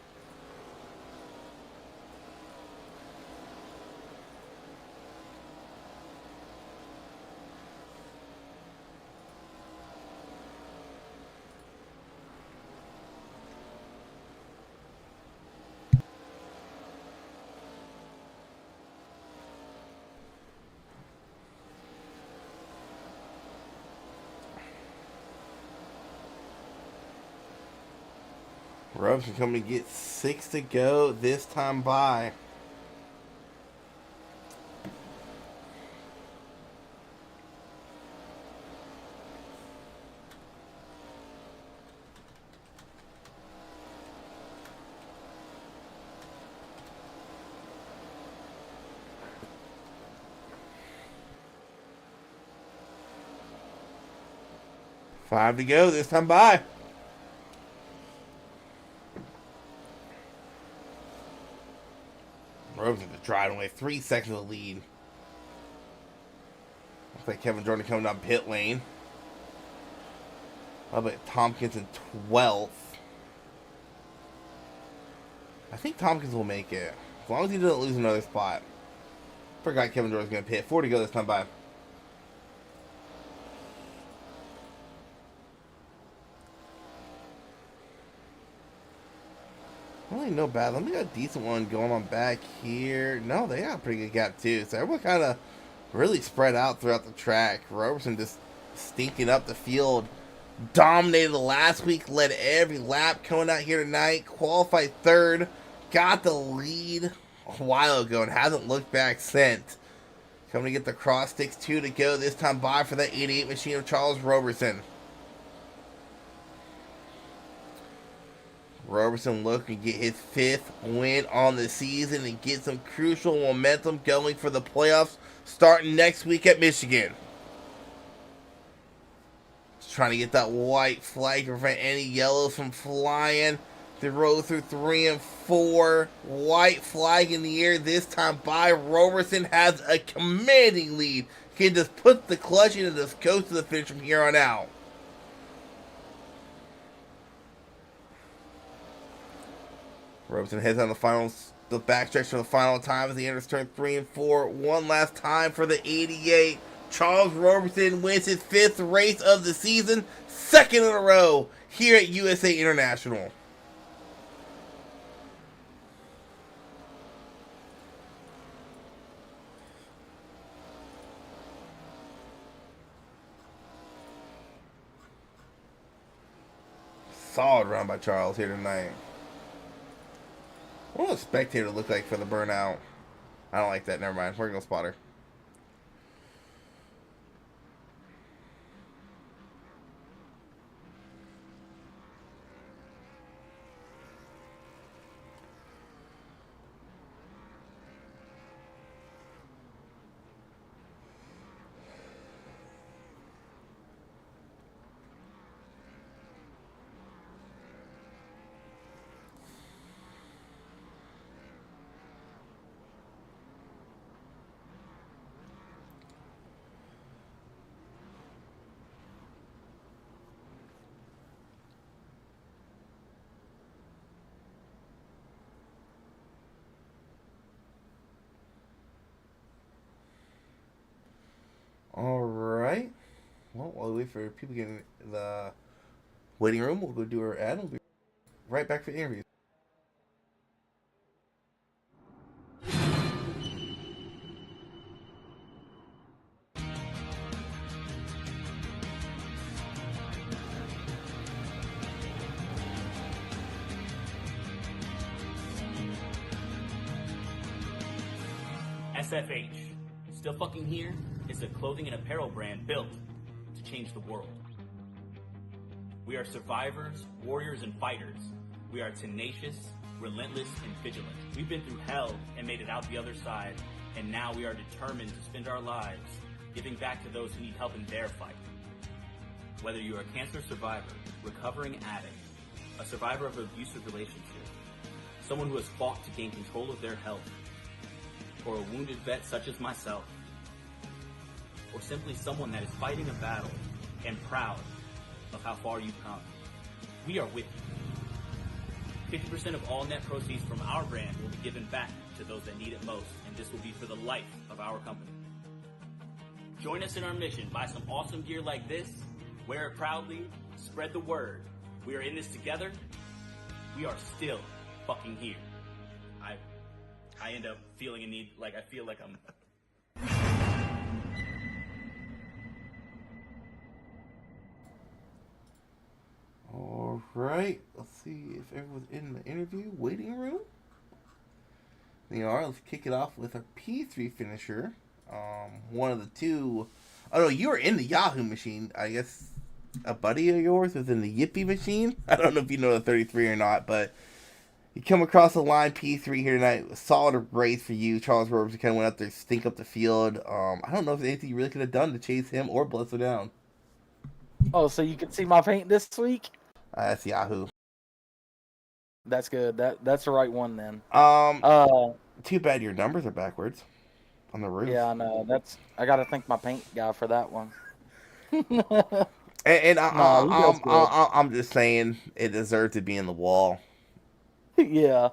Robinson coming to get 6 to go this time by. Five to go this time by. Robinson just driving away 3 seconds of the lead. Looks like Kevin Jordan coming down pit lane. How about Tompkins in 12th? I think Tompkins will make it, as long as he doesn't lose another spot. Forgot Kevin Jordan's going to pit. 4 to go this time by. Really no bad. Let me get a decent one going on back here. No, they got a pretty good gap too. So everyone kind of really spread out throughout the track. Robertson just stinking up the field. Dominated last week. Led every lap coming out here tonight. Qualified 3rd. Got the lead a while ago and hasn't looked back since. Coming to get the cross sticks 2 to go this time by for that 88 machine of Charles Robertson. Robertson looking to get his 5th win on the season and get some crucial momentum going for the playoffs starting next week at Michigan. trying to get that white flag to prevent any yellows from flying. They roll through 3 and 4. White flag in the air this time by Roberson. Has a commanding lead. Can just put the clutch in and just goes to the finish from here on out. Roberson heads on the backstretch for the final time as he enters turn 3 and 4. One last time for the 88. Charles Roberson wins his 5th race of the season, 2nd in a row here at USA International. Solid run by Charles here tonight. What does a spectator look like for the burnout? I don't like that. Never mind. We're going to spotter. Alright. Well, while we wait for people to get in the waiting room, we'll go do our ad and we'll be right back for the interview. SFH, still fucking here, is a clothing and apparel brand built to change the world. We are survivors, warriors, and fighters. We are tenacious, relentless, and vigilant. We've been through hell and made it out the other side, and now we are determined to spend our lives giving back to those who need help in their fight. Whether you are a cancer survivor, recovering addict, a survivor of an abusive relationship, someone who has fought to gain control of their health, or a wounded vet such as myself, or simply someone that is fighting a battle and proud of how far you've come, we are with you. 50% of all net proceeds from our brand will be given back to those that need it most, and this will be for the life of our company. Join us in our mission. Buy some awesome gear like this, wear it proudly, spread the word. We are in this together. We are still fucking here. I end up feeling a need, like I feel like I'm... Alright, let's see if everyone's in the interview waiting room. They are. Let's kick it off with our P3 finisher. One of the two... Oh no, you were in the Yahoo machine. I guess a buddy of yours was in the Yippee machine. I don't know if you know the 33 or not, but... You come across the line P3 here tonight. A solid race for you. Charles Roberson kind of went out there, stink up the field. I don't know if there's anything you really could have done to chase him or Bledsoe down. Oh, so you can see my paint this week? That's Yahoo. That's good. That's the right one then. Too bad your numbers are backwards on the roof. Yeah, I know. I gotta thank my paint guy for that one. I'm just saying it deserved to be in the wall. Yeah.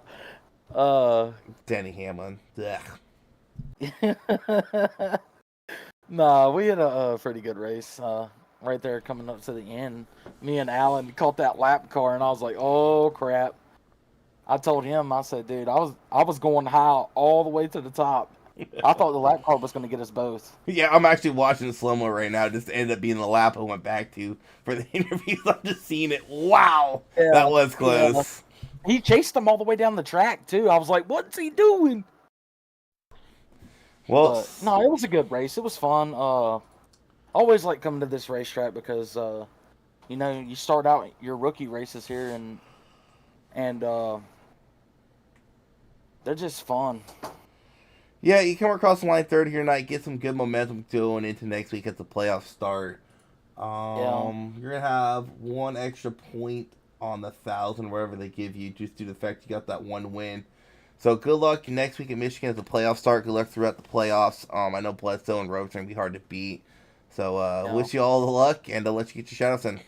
Denny Hamlin. Nah, we had a pretty good race. Right there coming up to the end. Me and Alan caught that lap car and I was like, oh crap. I told him, I said, dude, I was going high all the way to the top. I thought the lap car was gonna get us both. Yeah, I'm actually watching the slow-mo right now. Just ended up being the lap I went back to for the interviews. I'm just seeing it. Wow. Yeah, that was close. Yeah. He chased him all the way down the track, too. I was like, what's he doing? Well, no, it was a good race. It was fun. Always like coming to this racetrack because, you start out your rookie races here and they're just fun. Yeah, you come across the line third here tonight, get some good momentum going into next week as the playoffs start. You're gonna have one extra point on the 1,000 wherever they give you, just due to the fact you got that one win. So good luck next week in Michigan as the playoffs start. Good luck throughout the playoffs. I know Bledsoe and Rhodes are gonna be hard to beat. So wish you all the luck, and I'll let you get your shoutouts in.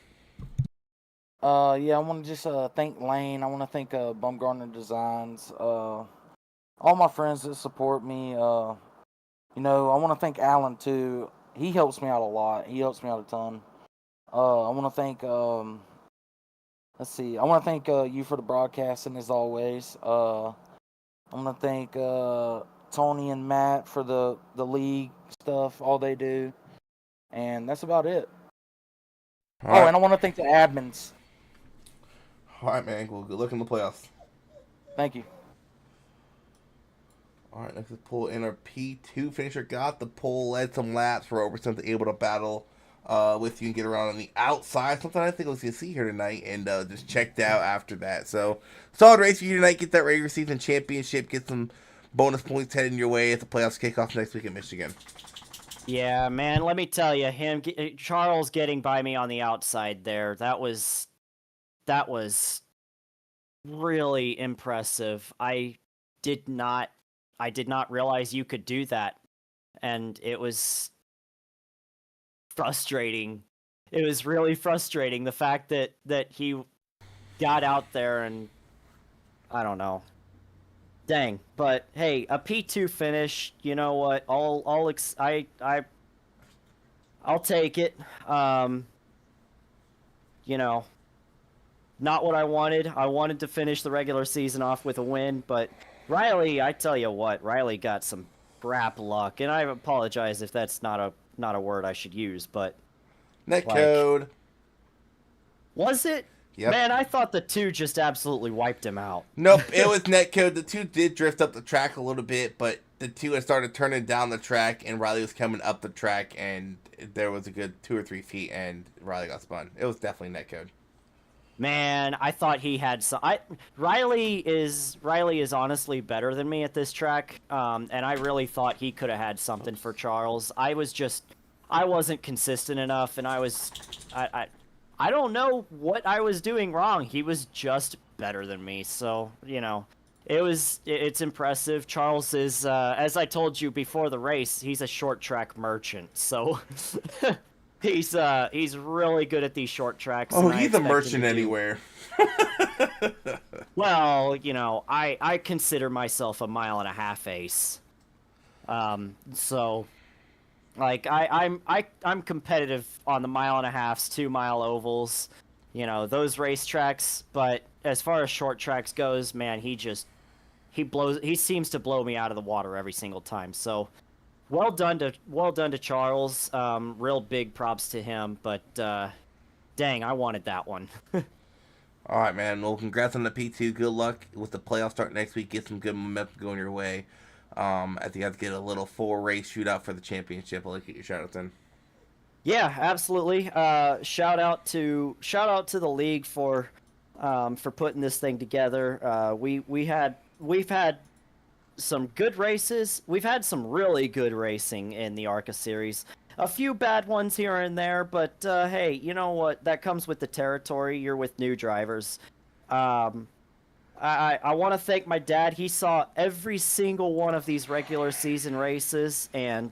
Yeah, I want to just thank Lane. I want to thank Bumgarner Designs. All my friends that support me. You know, I want to thank Alan too. He helps me out a lot. He helps me out a ton. I want to thank. Let's see. I want to thank you for the broadcasting as always. I want to thank Tony and Matt for the league stuff, all they do, and that's about it. All right. And I want to thank the admins. All right, man. Well, good luck in the playoffs. Thank you. All right, next is pull in our P2 finisher. Got the pole, led some laps for Robertson, able to battle with you and get around on the outside. Something I think I was going to see here tonight, and just checked out after that. So, solid race for you tonight. Get that regular season championship. Get some bonus points heading your way as the playoffs kick off next week at Michigan. Yeah, man, let me tell you, Charles getting by me on the outside there, that was really impressive. I did not realize you could do that, and it was frustrating. It was really frustrating, the fact that he got out there, and I don't know. Dang, but hey, a P2 finish, you know what? I'll take it. You know, not what I wanted. I wanted to finish the regular season off with a win, but Riley, I tell you what, Riley got some crap luck, and I apologize if that's not a word I should use, but Netcode. Was it? Yep. Man, I thought the 2 just absolutely wiped him out. Nope, it was netcode. The 2 did drift up the track a little bit, but the 2 had started turning down the track, and Riley was coming up the track, and there was a good 2 or 3 feet, and Riley got spun. It was definitely netcode. Man, I thought he had some. Riley is honestly better than me at this track, and I really thought he could have had something for Charles. I wasn't consistent enough, and I don't know what I was doing wrong. He was just better than me, so you know, it's impressive. Charles is, as I told you before the race, he's a short track merchant, so. He's really good at these short tracks. Oh, he's a merchant anywhere. Well, you know, I consider myself a 1.5 mile ace. So, like, I'm competitive on the 1.5 miles, 2 mile ovals, you know, those racetracks. But as far as short tracks goes, man, he seems to blow me out of the water every single time. So. Well done to Charles. Real big props to him, but dang, I wanted that one. All right, man. Well, congrats on the P2. Good luck with the playoff start next week. Get some good momentum going your way. I think you have to get a little 4-race shootout for the championship. I'll let you get your shoutouts in. Yeah, absolutely. Shout out to the league for putting this thing together. We've had some good races. We've had some really good racing in the Arca series. A few bad ones here and there, but hey, you know what? That comes with the territory. You're with new drivers. I want to thank my dad. He saw every single one of these regular season races and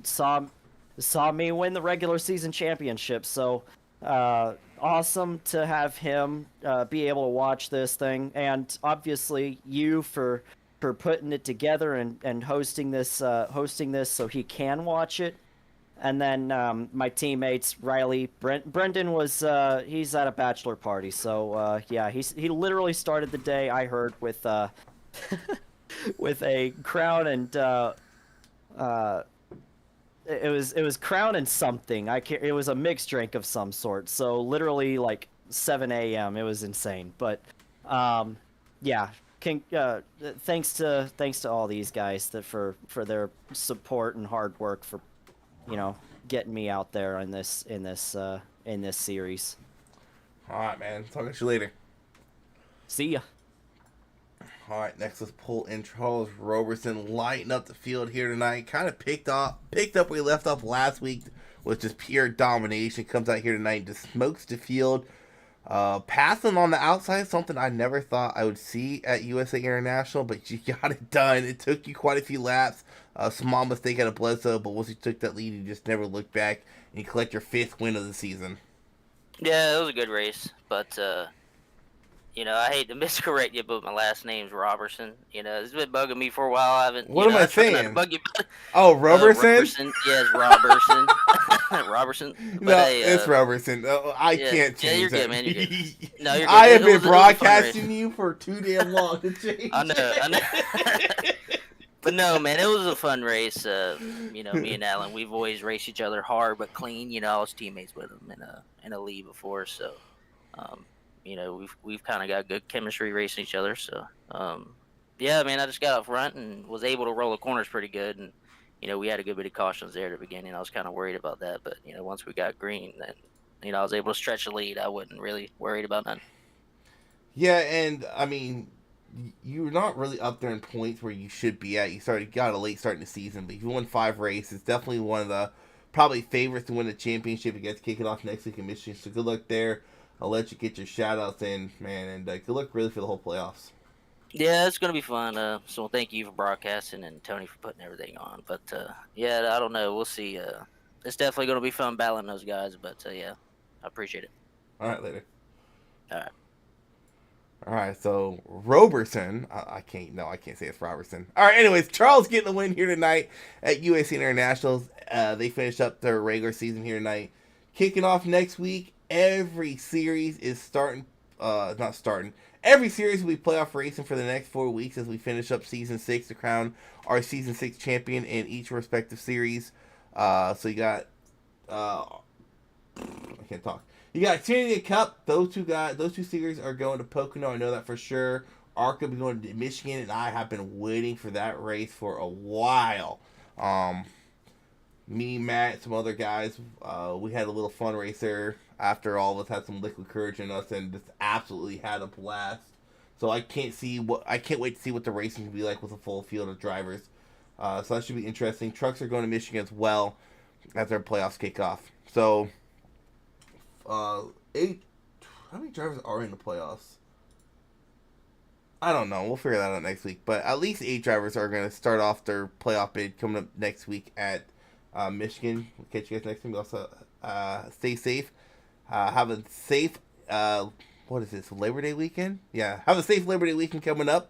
saw me win the regular season championship. So awesome to have him be able to watch this thing, and obviously you for putting it together and hosting this so he can watch it. And then my teammates, Riley, Brendan was he's at a bachelor party, so yeah, he literally started the day, I heard, with with a crown and it was crown and something. It was a mixed drink of some sort. So literally like 7 a.m. It was insane. But yeah. Thanks to all these guys for their support and hard work for, you know, getting me out there in this series. All right, man. Talk to you later. See ya. All right, next let's pull in Charles Robertson, lighting up the field here tonight. Kind of picked up where he left off last week with just pure domination. Comes out here tonight and just smokes the field. Passing on the outside, something I never thought I would see at USA International, but you got it done. It took you quite a few laps. Small mistake out of Bledsoe, but once you took that lead, you just never looked back, and you collect your 5th win of the season. Yeah, it was a good race, but I hate to miscorrect you, but my last name's Robertson. It's been bugging me for a while. I haven't. What am I tried not saying? to bug you. Oh, Robertson? Robertson. Yes, Robertson. Robertson. But No, hey, it's Robertson. I yeah, can't change yeah, you're that. good, man. You're good. No, you're good. I have It been was a fun broadcasting race. you for too damn long to change. I know. But no, man, it was a fun race. Me and Alan, we've always raced each other hard but clean. I was teammates with him in a league before, so we've kind of got good chemistry racing each other. So yeah, man, I just got up front and was able to roll the corners pretty good, and we had a good bit of cautions there at the beginning. I was kind of worried about that, but once we got green, then I was able to stretch the lead. I wasn't really worried about nothing. Yeah, and I mean, you're not really up there in points where you should be at. You got a late start in the season, but you won 5 races. Definitely one of the probably favorites to win the championship. You guys kick it off next week in Michigan, so good luck there. I'll let you get your shout-outs in, man, and good luck really for the whole playoffs. Yeah, it's going to be fun. So thank you for broadcasting and Tony for putting everything on. But, yeah, I don't know. We'll see. It's definitely going to be fun battling those guys, but, yeah, I appreciate it. All right, later. All right. All right, so Roberson, I can't say it's Robertson. All right, anyways, Charles getting the win here tonight at USA Internationals. They finished up their regular season here tonight. Kicking off next week, every series is Every series will be playoff racing for the next 4 weeks as we finish up Season 6 to crown our Season 6 champion in each respective series. So you got, I can't talk. You got Xfinity Cup. Those two series are going to Pocono. I know that for sure. Arca will be going to Michigan, and I have been waiting for that race for a while. Me, Matt, some other guys, we had a little fun race there after all of us had some liquid courage in us, and just absolutely had a blast. So I can't wait to see what the racing will be like with a full field of drivers. So that should be interesting. Trucks are going to Michigan as well as their playoffs kick off. So, how many drivers are in the playoffs? I don't know. We'll figure that out next week. But at least 8 drivers are going to start off their playoff bid coming up next week at Michigan. We'll catch you guys next time. Also, stay safe. Have a safe, what is this, Labor Day weekend? Yeah, have a safe Labor Day weekend coming up.